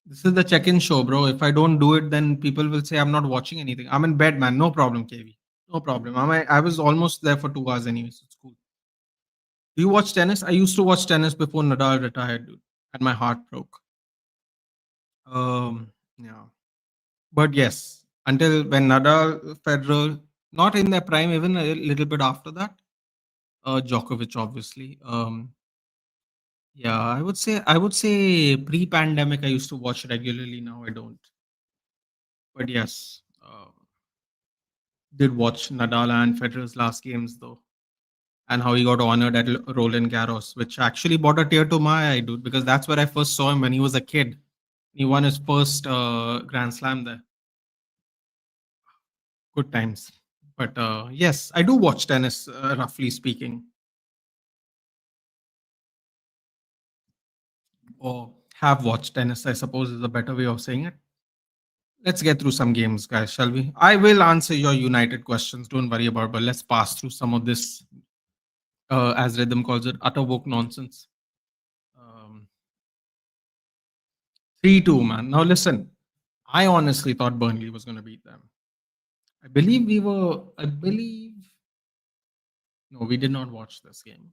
this is the check-in show, bro. If I don't do it, then people will say I'm not watching anything. I'm in bed, man. No problem, KV. No problem. I was almost there for 2 hours anyway, so it's cool. Do you watch tennis? I used to watch tennis before Nadal retired, dude, and my heart broke. Yeah. But yes, until when Nadal, Federer, not in their prime, even a little bit after that, Djokovic, obviously. Yeah, I would say pre-pandemic I used to watch regularly. Now I don't. But yes, did watch Nadal and Federer's last games though, and how he got honored at Roland Garros, which actually brought a tear to my eye, dude, because that's where I first saw him when he was a kid. He won his first Grand Slam there. Good times. But yes, I do watch tennis, roughly speaking, or have watched tennis, I suppose is a better way of saying it. Let's get through some games, guys, shall we? I will answer your United questions. Don't worry about it, but let's pass through some of this, as Rhythm calls it, utter woke nonsense. Um, 3-2, man. Now, listen, I honestly thought Burnley was going to beat them. I believe, no, we did not watch this game.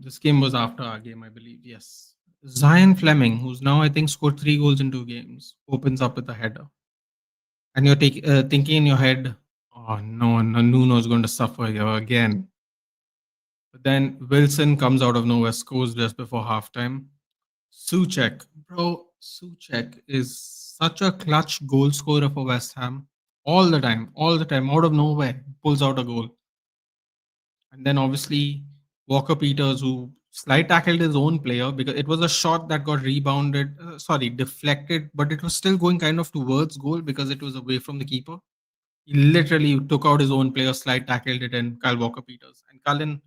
This game was after our game, I believe. Yes. Zion Fleming, who's now, I think, scored 3 goals in 2 games, opens up with a header. And you're thinking in your head, oh no, no, Nuno's going to suffer here again. But then Wilson comes out of nowhere, scores just before halftime. Suchek, bro, Suchek is such a clutch goal scorer for West Ham. All the time, out of nowhere, pulls out a goal. And then obviously Walker Peters, who slide tackled his own player because it was a shot that got rebounded, deflected, but it was still going kind of towards goal because it was away from the keeper. He literally took out his own player, slide tackled it, and Kyle Walker Peters. And Cullen,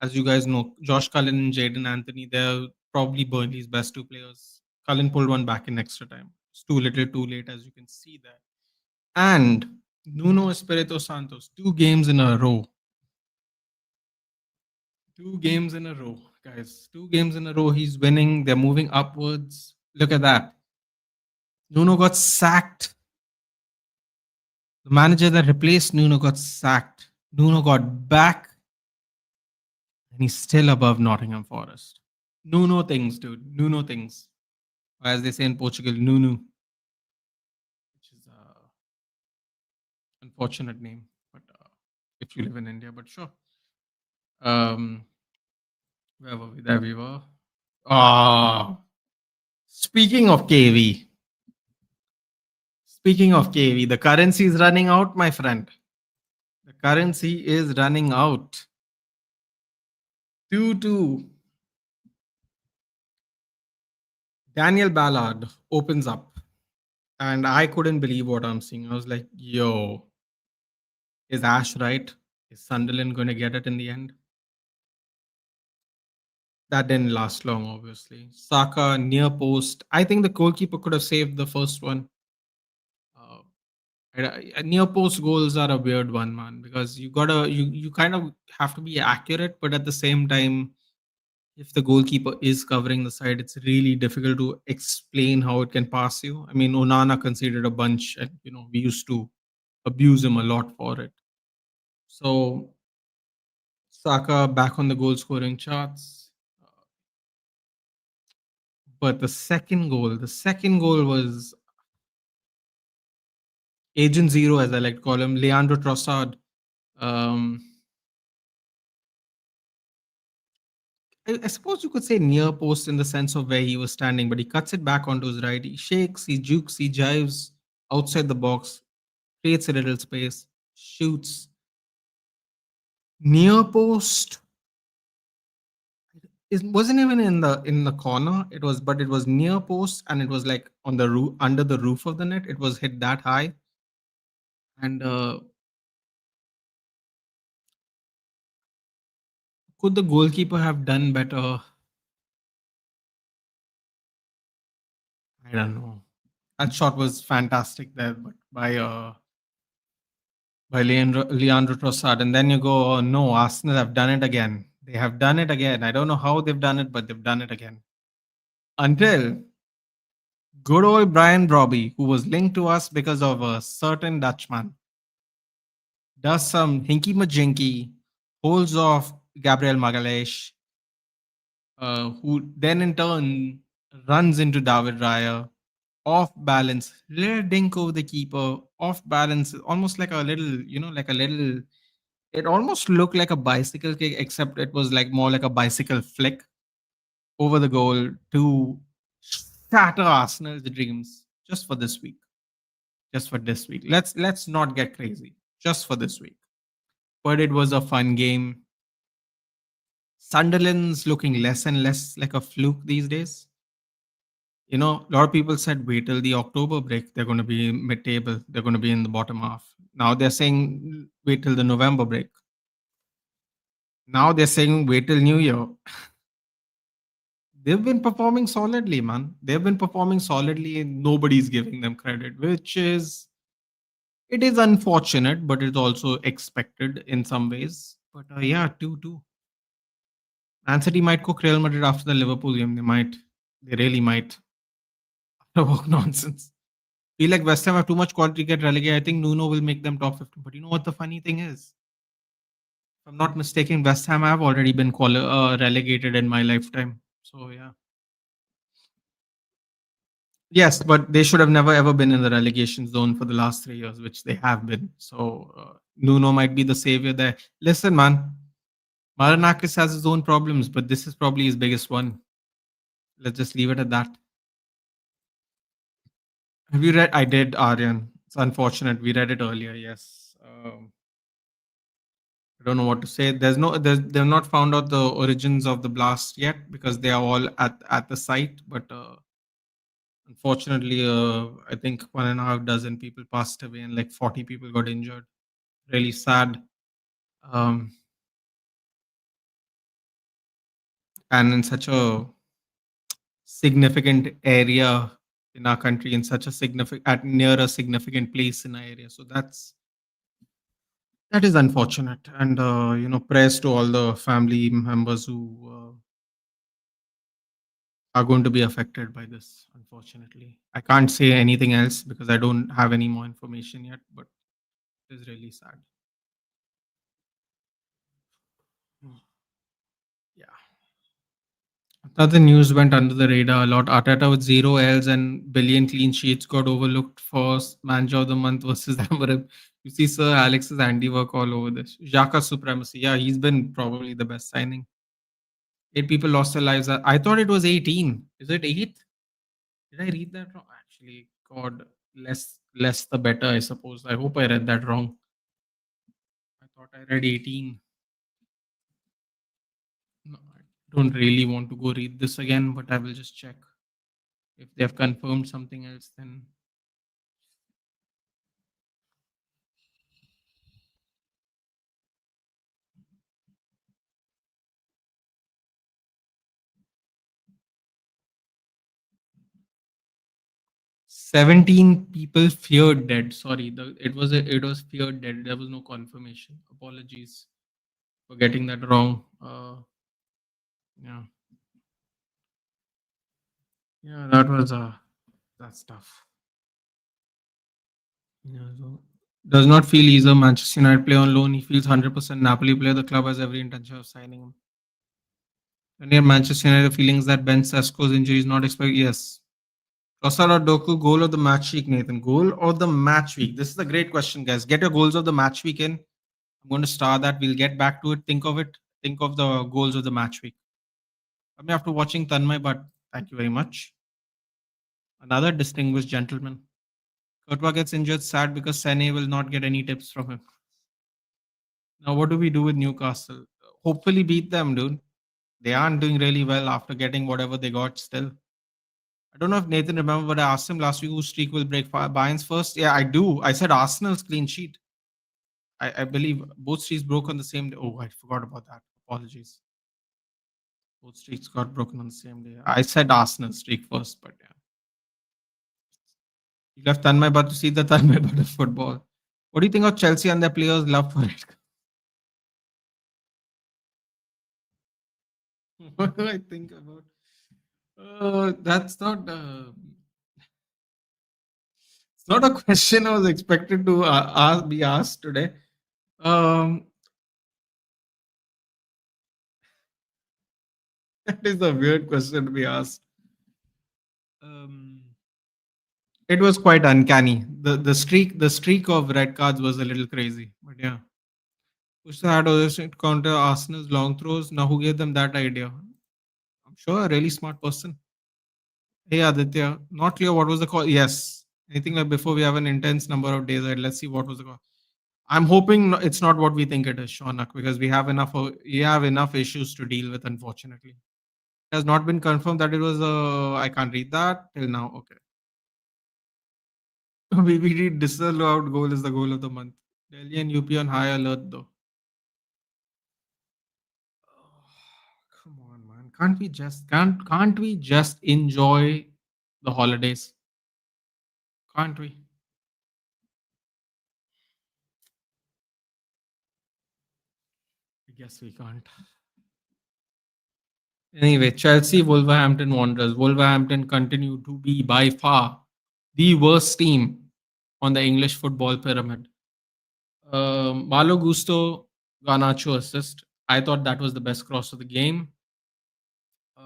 as you guys know, Josh Cullen and Jaden Anthony, they're probably Burnley's best 2 players. Cullen pulled one back in extra time. It's too little, too late, as you can see there. And Nuno Espirito Santos, 2 games in a row. 2 games in a row, guys. 2 games in a row. He's winning. They're moving upwards. Look at that. Nuno got sacked. The manager that replaced Nuno got sacked. Nuno got back, and he's still above Nottingham Forest. Nuno things, dude. Nuno things. As they say in Portugal, Nuno, which is a unfortunate name, but if you live in India, but sure. Um, where were we? There we were. Ah, speaking of KV, the currency is running out, my friend. The currency is running out. 2-2. Daniel Ballard opens up, and I couldn't believe what I'm seeing. I was like, yo, is Ash right? Is Sunderland going to get it in the end? That didn't last long, obviously. Saka near post. I think the goalkeeper could have saved the first one. Uh, Near post goals are a weird one, man, because you kind of have to be accurate, but at the same time, if the goalkeeper is covering the side, it's really difficult to explain how it can pass you. I mean, Onana conceded a bunch, and we used to abuse him a lot for it. So Saka back on the goal scoring charts, but the second goal was Agent Zero, as I like to call him, Leandro Trossard. Um, I suppose you could say near post in the sense of where he was standing, but he cuts it back onto his right. He shakes, he jukes, he jives outside the box, creates a little space, shoots near post. It wasn't even in the corner. It was near post, and it was like on the roof, under the roof of the net. It was hit that high, and could the goalkeeper have done better? I don't know. That shot was fantastic there, but by Leandro Trossard. And then you go, oh no, Arsenal have done it again. They have done it again. I don't know how they've done it, but they've done it again. Until good old Brian Brobby, who was linked to us because of a certain Dutchman, does some hinky majinky, holds off Gabriel Magalhaes, who then in turn runs into David Raya, off balance, little dink over the keeper, off balance, almost like a little, like a little. It almost looked like a bicycle kick, except it was like more like a bicycle flick over the goal to shatter Arsenal's dreams just for this week. Just for this week. Let's not get crazy. Just for this week. But it was a fun game. Sunderland's looking less and less like a fluke these days. A lot of people said wait till the October break. They're going to be mid-table. They're going to be in the bottom half. Now they're saying wait till the November break. Now they're saying wait till New Year. They've been performing solidly, man. They've been performing solidly, and nobody's giving them credit, which is it is unfortunate, but it's also expected in some ways. But yeah, 2-2. Man City might cook Real Madrid after the Liverpool game. They might. They really might. Talk nonsense. Feel like West Ham have too much quality to get relegated. I think Nuno will make them top 15. But you know what the funny thing is? If I'm not mistaken, West Ham have already been relegated in my lifetime. So yeah. Yes, but they should have never ever been in the relegation zone for the last 3 years, which they have been. So Nuno might be the savior there. Listen, man, Maranakis has his own problems, but this is probably his biggest one. Let's just leave it at that. Have you read? I did, Aryan. It's unfortunate. We read it earlier. Yes. I don't know what to say. They've not found out the origins of the blast yet because they are all at the site. But unfortunately, I think 1.5 dozen people passed away and like 40 people got injured. Really sad. Um, and in such a significant area in our country, in such a significant at near a significant place in our area. So that is unfortunate. And prayers to all the family members who are going to be affected by this. Unfortunately, I can't say anything else because I don't have any more information yet. But it is really sad. Mm. Yeah. Other news went under the radar a lot. Arteta with 0 Ls and billion clean sheets got overlooked for manager of the month versus Amarim. You see Sir Alex's handiwork all over this. Xhaka's supremacy. Yeah, he's been probably the best signing. 8 people lost their lives. I thought it was 18. Is it 8? Did I read that wrong? Actually, God, less the better, I suppose. I hope I read that wrong. I thought I read 18. No, I don't really want to go read this again, but I will just check. If they have confirmed something else, then 17 people feared dead. Sorry, it was feared dead. There was no confirmation. Apologies for getting that wrong. Yeah, yeah, that was that's tough. Yeah, so does not feel easier. Manchester United play on loan. He feels 100%. Napoli player. The club has every intention of signing him. And near Manchester United, the feelings that Ben Sesko's injury is not expected. Yes. Rosara Doku, goal of the match week, Nathan. Goal of the match week. This is a great question, guys. Get your goals of the match week in. I'm going to star that. We'll get back to it. Think of it. Think of the goals of the match week. I mean, after watching Tanmay, but thank you very much. Another distinguished gentleman. Courtois gets injured, sad because Sene will not get any tips from him. Now, what do we do with Newcastle? Hopefully, beat them, dude. They aren't doing really well after getting whatever they got still. I don't know if Nathan remember, but I asked him last week whose streak will break Bayern's first. Yeah, I do. I said Arsenal's clean sheet. I believe both streaks broke on the same day. Oh, I forgot about that. Apologies. Both streaks got broken on the same day. I said Arsenal streak first, but yeah. You left Tanmay but to see the Tanmay but of football. What do you think of Chelsea and their players' love for it? What do I think about? That's not. It's not a question I was expected to be asked today. Um, that is a weird question to be asked. Um, it was quite uncanny. The streak of red cards was a little crazy. But yeah, push the hard to counter Arsenal's long throws. Now who gave them that idea? I'm sure a really smart person. Hey Aditya, not clear what was the call. Yes, anything like before we have an intense number of days. Let's see what was the call. I'm hoping it's not what we think it is, Shaunak, because we have enough issues to deal with. Unfortunately, it has not been confirmed that it was a. I can't read that till now. Okay, BBD disallowed goal is the goal of the month. Delhi and UP on high alert though. Oh, come on, man! Can't we just enjoy the holidays? Can't we? I guess we can't. Anyway, Chelsea, Wolverhampton Wanderers. Wolverhampton continue to be by far the worst team on the English football pyramid. Malo Gusto, Garnacho assist. I thought that was the best cross of the game.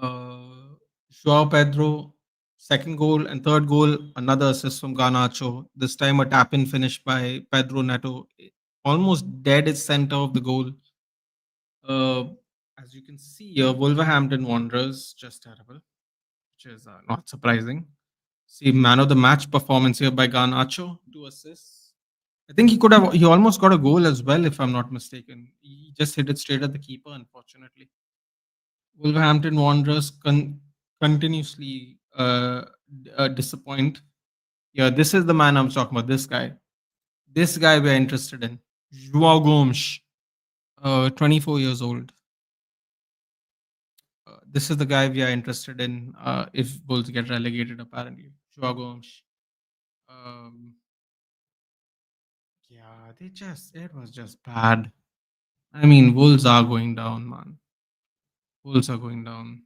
Joao Pedro, second goal and third goal, another assist from Garnacho. This time a tap in finish by Pedro Neto. Almost dead at center of the goal. Uh, as you can see here, Wolverhampton Wanderers, just terrible, which is not surprising. See, man of the match performance here by Garnacho, 2 assists. I think he almost got a goal as well, if I'm not mistaken. He just hit it straight at the keeper, unfortunately. Wolverhampton Wanderers continuously disappoint. Yeah, this is the man I'm talking about. This guy. This guy we're interested in. Joao Gomes, 24 years old. This is the guy we are interested in if Bulls get relegated, apparently. Joao Gomes. Um, yeah, it was just bad. I mean, Wolves are going down, man. Wolves are going down.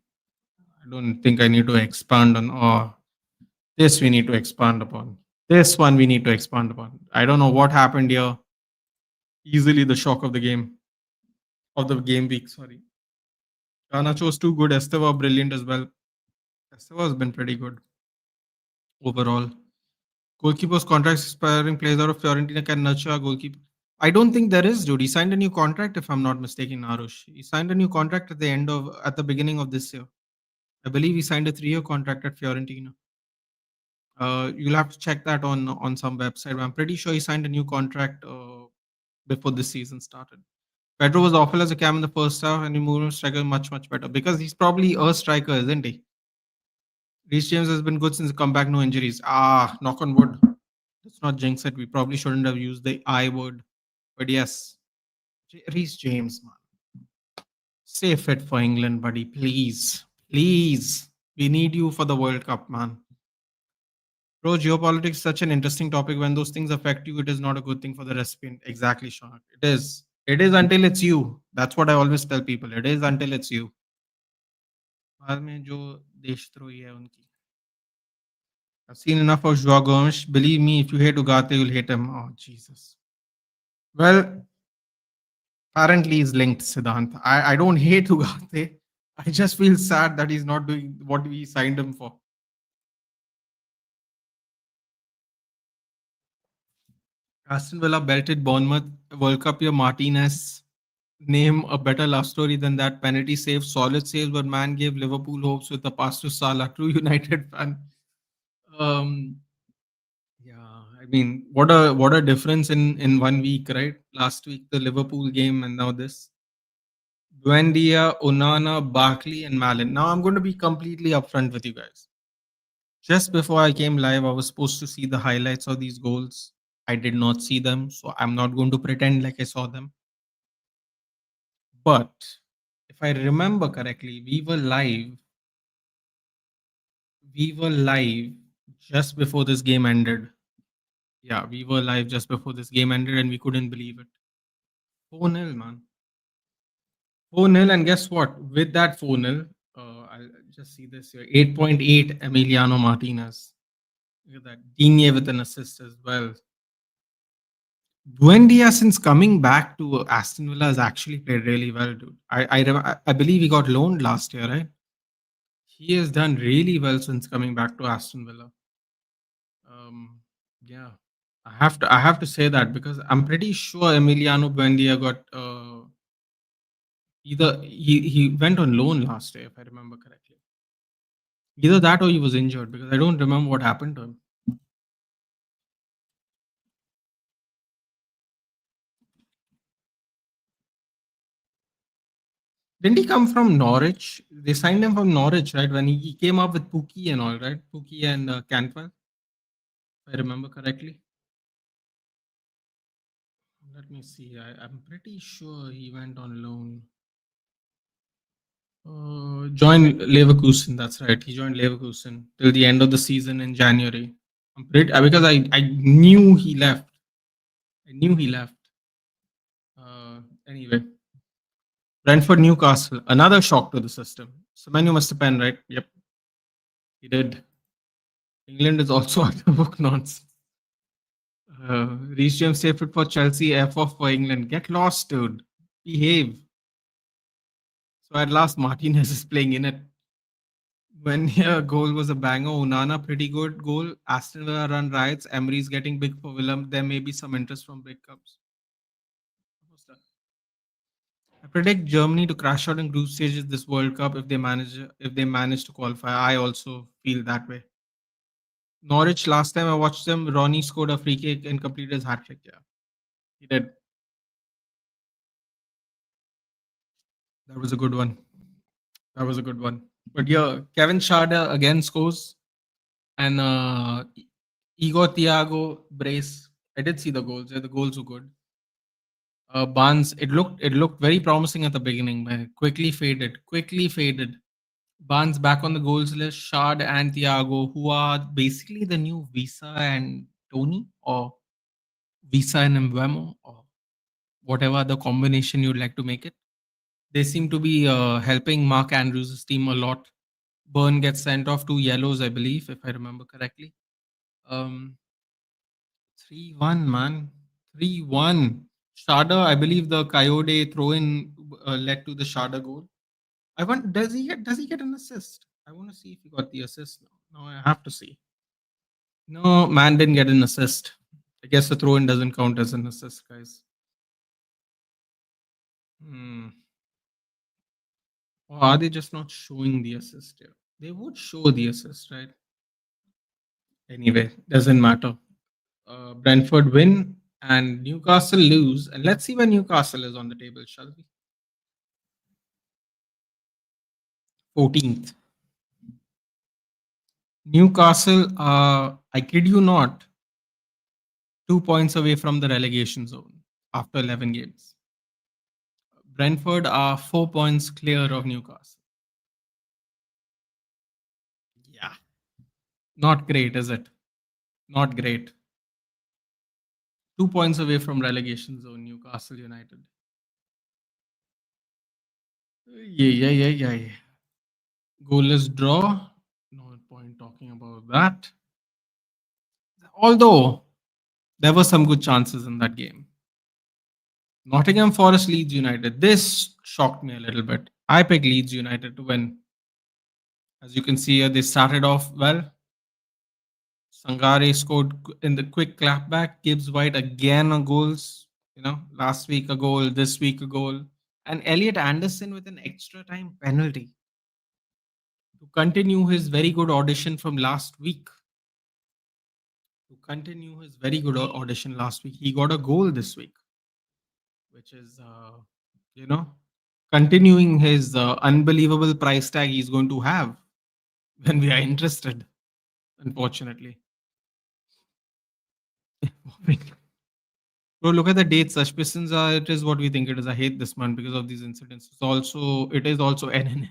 I don't think I need to expand on, this we need to expand upon. This one we need to expand upon. I don't know what happened here. Easily the shock of the game week, sorry. Garnacho was too good. Esteva brilliant as well. Esteva has been pretty good overall. Goalkeeper's contract expiring, plays out of Fiorentina can nurture a goalkeeper. I don't think there is, dude. He signed a new contract, if I'm not mistaken, Arush. He signed a new contract at the beginning of this year. I believe he signed a 3-year contract at Fiorentina. You'll have to check that on some website. I'm pretty sure he signed a new contract before this season started. Pedro was awful as a cam in the first half, and he moved to striker much better because he's probably a striker, isn't he? Reece James has been good since the comeback, no injuries. Knock on wood. Let's not jinx it. We probably shouldn't have used the I word, but yes, Reece James, man, stay fit for England, buddy. Please, please, we need you for the World Cup, man. Bro, geopolitics is such an interesting topic. When those things affect you, it is not a good thing for the recipient. Exactly, Sean. It is. It is until it's you. That's what I always tell people. It is until it's you. बाद में जो देशद्रोही है उनकी. I've seen enough of Joao Gomes. Believe me, if you hate Ugarte, you'll hate him. Oh, Jesus. Well, apparently he's linked, Siddhant. I don't hate Ugarte. I just feel sad that he's not doing what we signed him for. Aston Villa belted Bournemouth. World Cup year Martinez. Name a better love story than that. Penalty save, solid saves, but man gave Liverpool hopes with a pass to Salah. True United fan. Um, yeah, I mean, what a difference in 1 week, right? Last week the Liverpool game, and now this. Buendia, Onana, Barkley, and Malin. Now I'm going to be completely upfront with you guys. Just before I came live, I was supposed to see the highlights of these goals. I did not see them, so I'm not going to pretend like I saw them. But if I remember correctly, we were live just before this game ended. Yeah, we were live just before this game ended and we couldn't believe it. 4-0, man. 4-0, and guess what? With that 4-0, I'll just see this here. 8.8 Emiliano Martinez. Look at that. Digne with an assist as well. Buendia, since coming back to Aston Villa, has actually played really well, dude. I believe he got loaned last year, right? He has done really well since coming back to Aston Villa. Yeah, I have to say that because I'm pretty sure Emiliano Buendia got either he went on loan last year, if I remember correctly. Either that or he was injured because I don't remember what happened to him. Didn't he come from Norwich? They signed him from Norwich, right? When he came up with Pookie and all, right? Pookie and Cantwell, if I remember correctly. Let me see. I'm pretty sure he went on loan. Joined Leverkusen. That's right. He joined Leverkusen till the end of the season in January. I'm pretty because I knew he left. I knew he left. Anyway, Brentford Newcastle. Another shock to the system. Semenyo must have been right. Yep, he did. England is also out of book nonsense. Reece James safe it for Chelsea. F off for England. Get lost, dude. Behave. So at last, Martinez is playing in it. When your goal was a banger, Onana, pretty good goal. Aston Villa run riots. Emery's getting big for Willem. There may be some interest from big clubs. I predict Germany to crash out in group stages this World Cup if they manage to qualify. I also feel that way. Norwich, last time I watched them, Ronnie scored a free kick and completed his hat trick. Yeah, he did. That was a good one. That was a good one. But yeah, Kevin Schade again scores, and Igor Thiago brace. I did see the goals. Yeah, the goals were good. Barnes, it looked very promising at the beginning, but quickly faded. Quickly faded. Barnes back on the goals list. Shard and Thiago, who are basically the new Visa and Tony, or Visa and Mbeumo, or whatever the combination you'd like to make it. They seem to be helping Mark Andrews' team a lot. Burn gets sent off 2 yellows, I believe, if I remember correctly. Um, 3-1, man. 3-1. Sharda, I believe the Coyote throw-in led to the Sharda goal. I want does he get an assist? I want to see if he got the assist now. No, I have to see. No, man didn't get an assist. I guess the throw-in doesn't count as an assist, guys. Hmm. Or are they just not showing the assist here? They would show the assist, right? Anyway, doesn't matter. Brentford win and Newcastle lose. And let's see where Newcastle is on the table, shall we? 14th. Newcastle, I kid you not, 2 points away from the relegation zone after 11 games. Brentford are 4 points clear of Newcastle. Yeah. Not great, is it? Not great. 2 points away from relegation zone, Newcastle United. Yeah, yeah, yeah, yeah. Goalless draw. No point talking about that. Although there were some good chances in that game. Nottingham Forest Leeds United. This shocked me a little bit. I picked Leeds United to win. As you can see here, they started off well. Sangare scored in the quick clapback. Gibbs White again a goals. Last week a goal, this week a goal. And Elliot Anderson with an extra time penalty to continue his very good audition from last week. To continue his very good audition last week, he got a goal this week, which is, you know, continuing his unbelievable price tag he's going to have when we are interested, unfortunately. Bro, look at the dates. Suspicions are it is what we think it is. I hate this month because of these incidents. It is also NNN.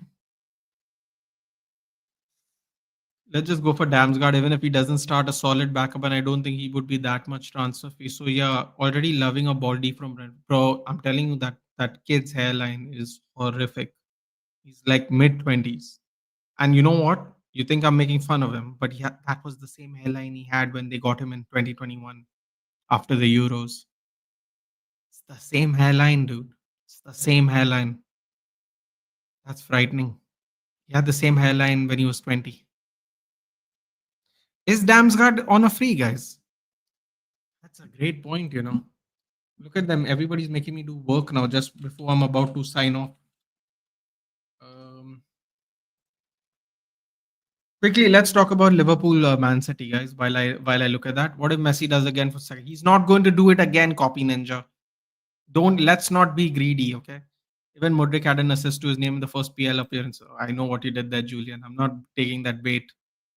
Let's just go for Damsgaard, even if he doesn't start a solid backup, and I don't think he would be that much transfer fee. So yeah, already loving a body from Brent. Bro, I'm telling you that kid's hairline is horrific. He's like mid 20s. And you know what? You think I'm making fun of him, but that was the same hairline he had when they got him in 2021 after the Euros. It's the same hairline, dude. It's the same hairline. That's frightening. He had the same hairline when he was 20. Is Damsgaard on a free, guys? That's a great point. Look at them. Everybody's making me do work now just before I'm about to sign off. Um, Quickly, let's talk about Liverpool, Man City, guys. While I look at that, what if Messi does again for second? He's not going to do it again. Copy Ninja. Don't let's not be greedy, okay? Even Modric had an assist to his name in the first PL appearance. I know what you did there, Julian. I'm not taking that bait,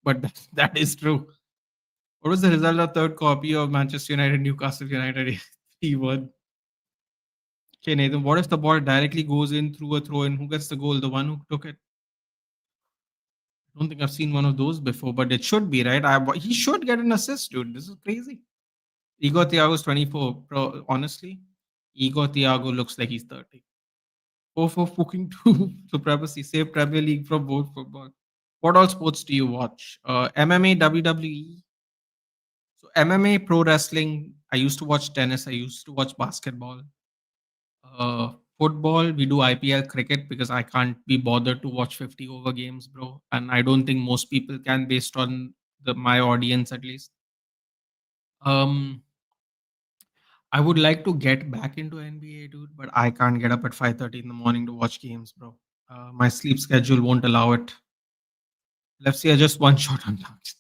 but that is true. What was the result of third copy of Manchester United, Newcastle United? 3-1. Okay, Nathan, what if the ball directly goes in through a throw in? Who gets the goal? The one who took it? I don't think I've seen one of those before, but it should be, right? He should get an assist, dude. This is crazy. Igor Thiago's 24. Bro, honestly, Igor Thiago looks like he's 30. Oh, for fucking two supremacy. Save Premier League from both football. What all sports do you watch? MMA, WWE. So MMA, pro wrestling. I used to watch tennis. I used to watch basketball. Football, we do IPL cricket because I can't be bothered to watch 50 over games, bro. And I don't think most people can based on my audience at least. Um, I would like to get back into NBA, dude, but I can't get up at 5:30 in the morning to watch games, bro. My sleep schedule won't allow it. Let's see, just one shot unlocked.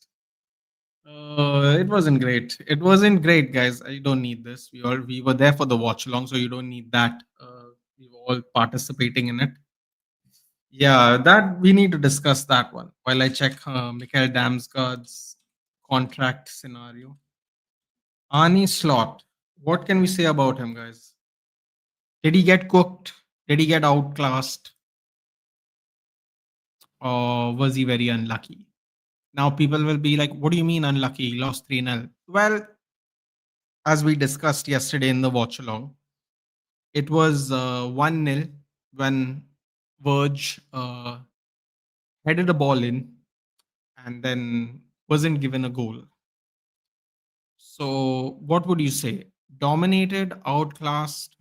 It wasn't great. It wasn't great, guys. I don't need this. We were there for the watch along, so you don't need that. We were all participating in it. Yeah, that we need to discuss that one while I check Mikhail Damsgaard's contract scenario. Arnie Slot. What can we say about him, guys? Did he get cooked? Did he get outclassed? Or was he very unlucky? Now people will be like, what do you mean unlucky? He lost 3-0. Well, as we discussed yesterday in the watch along, it was 1-0 when Verge headed a ball in and then wasn't given a goal. So, what would you say? Dominated, outclassed,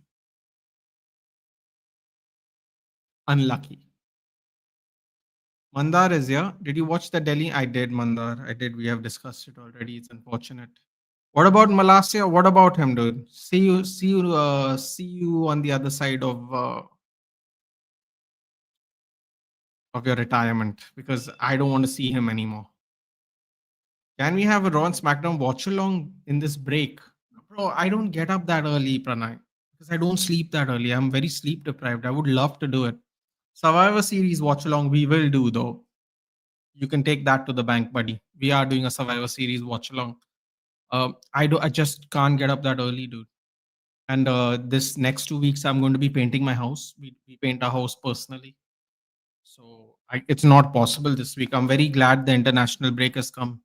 unlucky. Mandar is here. Did you watch the Delhi? I did, Mandar. I did. We have discussed it already. It's unfortunate. What about Malasia? What about him, dude? See you on the other side of your retirement because I don't want to see him anymore. Can we have a Raw and SmackDown watch along in this break? Bro, I don't get up that early, Pranay, because I don't sleep that early. I'm very sleep deprived. I would love to do it. Survivor Series watch along, we will do though. You can take that to the bank, buddy. We are doing a Survivor Series watch along. I just can't get up that early, dude. And this next 2 weeks, I'm going to be painting my house. We paint our house personally. So it's not possible this week. I'm very glad the international break has come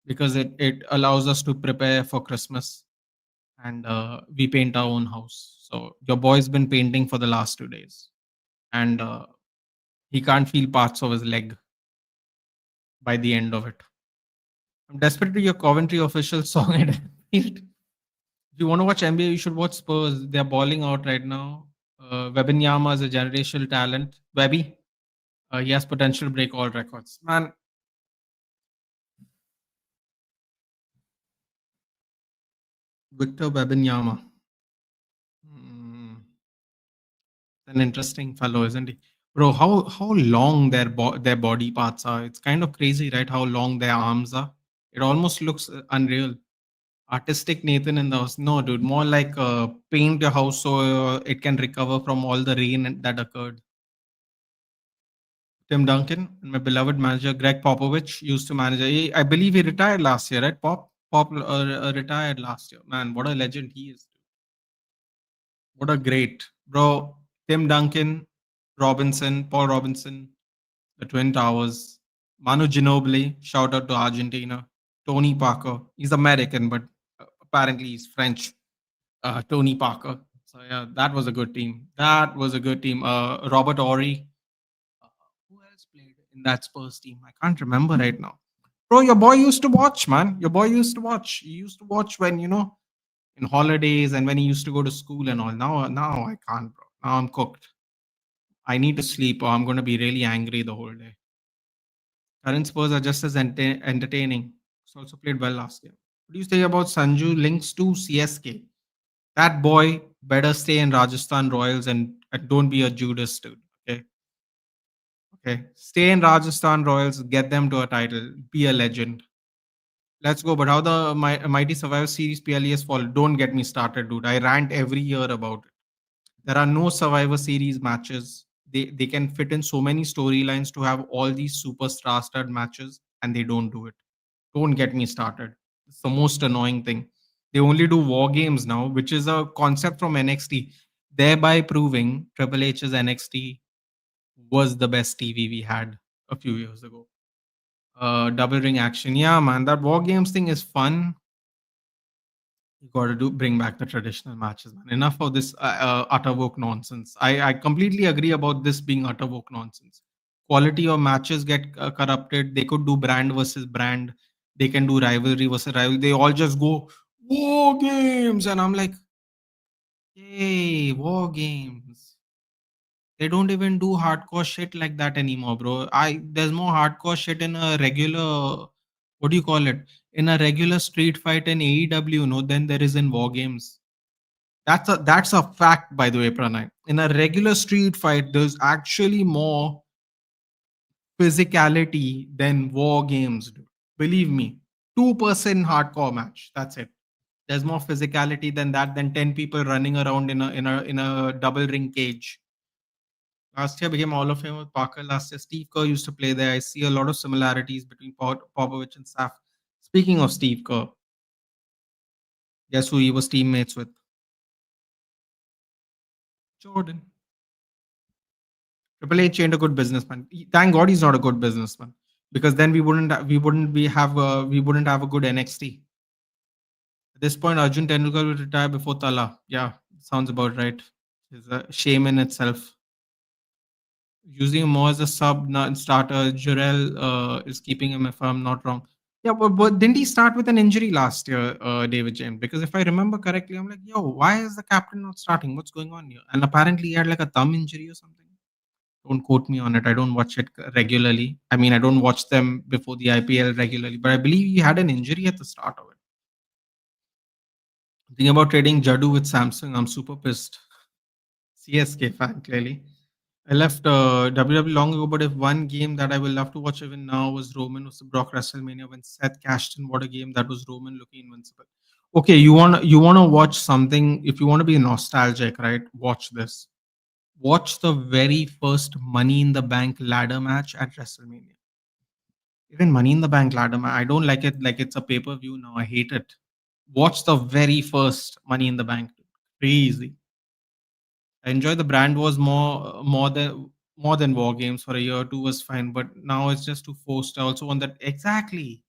because it allows us to prepare for Christmas, and we paint our own house. So your boy's been painting for the last 2 days, and he can't feel parts of his leg by the end of it. I'm desperate to hear Coventry official song at Anfield. If you want to watch NBA, you should watch Spurs. They're balling out right now. Wembanyama is a generational talent. Webby, he has potential to break all records. Man, Victor Wembanyama. Mm, an interesting fellow, isn't he? Bro, how long their body parts are. It's kind of crazy, right? How long their arms are. It almost looks unreal. Artistic Nathan in the house. No, dude, more like paint your house so it can recover from all the rain that occurred. Tim Duncan and my beloved manager Greg Popovich used to manage. I believe he retired last year, right? Pop retired last year. Man, what a legend he is. What a great bro. Tim Duncan, Paul Robinson, the Twin Towers, Manu Ginobili. Shout out to Argentina. Tony Parker. He's American, but apparently he's French. Tony Parker. So yeah, that was a good team. That was a good team. Robert Ory. Uh, who else played in that Spurs team? I can't remember right now. Bro, your boy used to watch, man. Your boy used to watch. He used to watch when in holidays and when he used to go to school and all. Now I can't, bro. Now I'm cooked. I need to sleep or I'm going to be really angry the whole day. Current Spurs are just as entertaining. He's also played well last year. What do you say about Sanju links to CSK? That boy better stay in Rajasthan Royals and don't be a Judas dude. Okay. Okay. Stay in Rajasthan Royals, get them to a title, be a legend. Let's go. But how the Mighty Survivor Series PLES fall? Don't get me started, dude. I rant every year about it. There are no Survivor Series matches. They can fit in so many storylines to have all these super star-studded matches, and they don't do it. Don't get me started. It's the most annoying thing. They only do war games now, which is a concept from NXT, thereby proving Triple H's NXT was the best TV we had a few years ago. Double ring action. Yeah, man, that war games thing is fun. You got to bring back the traditional matches, man. Enough of this utter woke nonsense. I completely agree about this being utter woke nonsense. Quality of matches get corrupted. They could do brand versus brand. They can do rivalry versus rivalry. They all just go war games, and I'm like, hey, war games. They don't even do hardcore shit like that anymore, bro. There's more hardcore shit in a regular, what do you call it? In a regular street fight in AEW, no, than there is in war games. That's a fact, by the way, Pranay. In a regular street fight, there's actually more physicality than war games do. Believe me, 2% hardcore match. That's it. There's more physicality than that than 10 people running around in a double ring cage. Last year became Hall of Fame with Parker. Last year, Steve Kerr used to play there. I see a lot of similarities between Popovich and Saf. Speaking of Steve Kerr, guess who he was teammates with? Jordan. Triple H ain't a good businessman. Thank God he's not a good businessman, because then we wouldn't have a good NXT. At this point, Arjun Tendulkar will retire before Tala. Yeah, sounds about right. It's a shame in itself. Using him more as a sub, not starter. Jarrell is keeping him, if I'm not wrong. Yeah, but didn't he start with an injury last year, David James? Because if I remember correctly, I'm like, yo, why is the captain not starting? What's going on here? And apparently he had like a thumb injury or something. Don't quote me on it. I don't watch it regularly. I mean, I don't watch them before the IPL regularly, but I believe he had an injury at the start of it. Thinking about trading Jadu with Samsung, I'm super pissed. CSK fan, clearly. I left WWE long ago, but if one game that I will love to watch even now was Roman vs Brock WrestleMania when Seth cashed in. What a game that was! Roman looking invincible. Okay, you wanna watch something? If you want to be nostalgic, right? Watch this. Watch the very first Money in the Bank ladder match at WrestleMania. Even Money in the Bank ladder match, I don't like it like it's a pay per view now. I hate it. Watch the very first Money in the Bank. Crazy. I enjoy the brand was more than war games for a year or two was fine, but now it's just too forced. I also want that exactly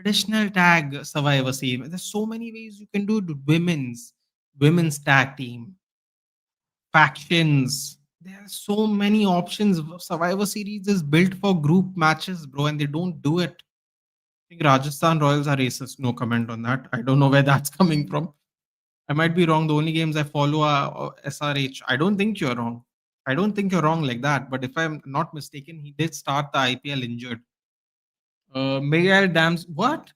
Traditional tag Survivor Series. There's so many ways you can do it. Women's tag team, factions. There are so many options. Survivor Series is built for group matches, bro, and they don't do it. I think Rajasthan Royals are racist. No comment on that. I don't know where that's coming from. I might be wrong. The only games I follow are SRH. I don't think you're wrong. I don't think you're wrong like that. But if I'm not mistaken, he did start the IPL injured. Miguel Dams, what?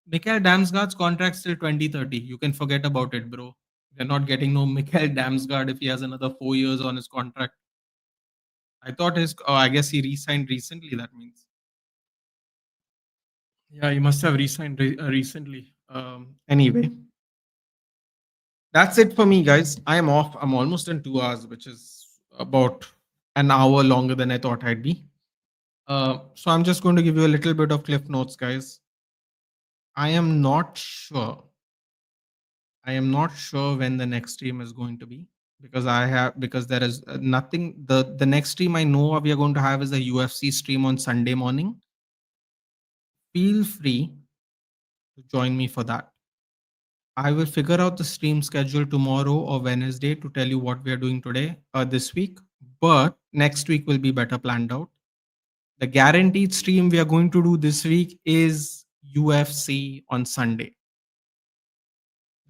Mikael Damsgaard's contract's till 2030. You can forget about it, bro. They're not getting no Mikael Damsgaard if he has another 4 years on his contract. I thought his, oh, I guess he re-signed recently. That means, yeah, he must have re-signed recently. Anyway, that's it for me, guys. I am off. I'm almost in 2 hours, which is about an hour longer than I thought I'd be. So I'm just going to give you a little bit of cliff notes, guys. I am not sure. I am not sure when the next stream is going to be because there is nothing. The next stream I know we are going to have is a UFC stream on Sunday morning. Feel free to join me for that. I will figure out the stream schedule tomorrow or Wednesday to tell you what we are doing today this week. But next week will be better planned out. The guaranteed stream we are going to do this week is UFC on Sunday.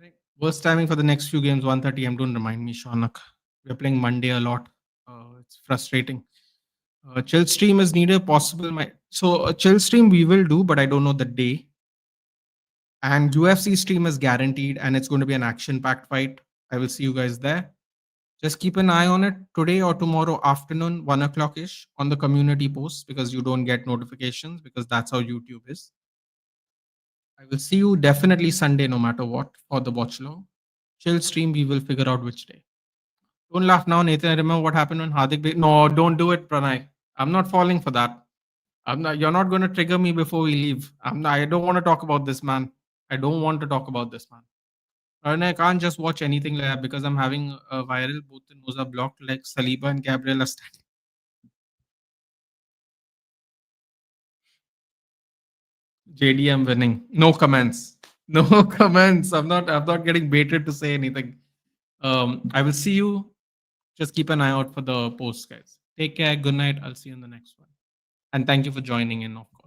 Right. Worst timing for the next few games, 1:30 am. Don't remind me, Shaunak. We're playing Monday a lot. It's frustrating. Chill stream is needed. Possible. So a chill stream we will do, but I don't know the day. And UFC stream is guaranteed, and it's going to be an action-packed fight. I will see you guys there. Just keep an eye on it today or tomorrow afternoon, 1 o'clock ish, on the community posts because you don't get notifications because that's how YouTube is. I will see you definitely Sunday, no matter what, for the watch long. Chill stream, we will figure out which day. Don't laugh now, Nathan. I remember what happened when Hardik. No, don't do it, Pranay. I'm not falling for that. I'm not. You're not going to trigger me before we leave. I'm not. I don't want to talk about this, man. I don't want to talk about this, man. And I can't just watch anything like that because I'm having a viral. Both the nose are blocked, like Saliba and Gabriel are standing. JDM winning. No comments. No comments. I'm not. I'm not getting baited to say anything. I will see you. Just keep an eye out for the posts, guys. Take care. Good night. I'll see you in the next one. And thank you for joining in, of course.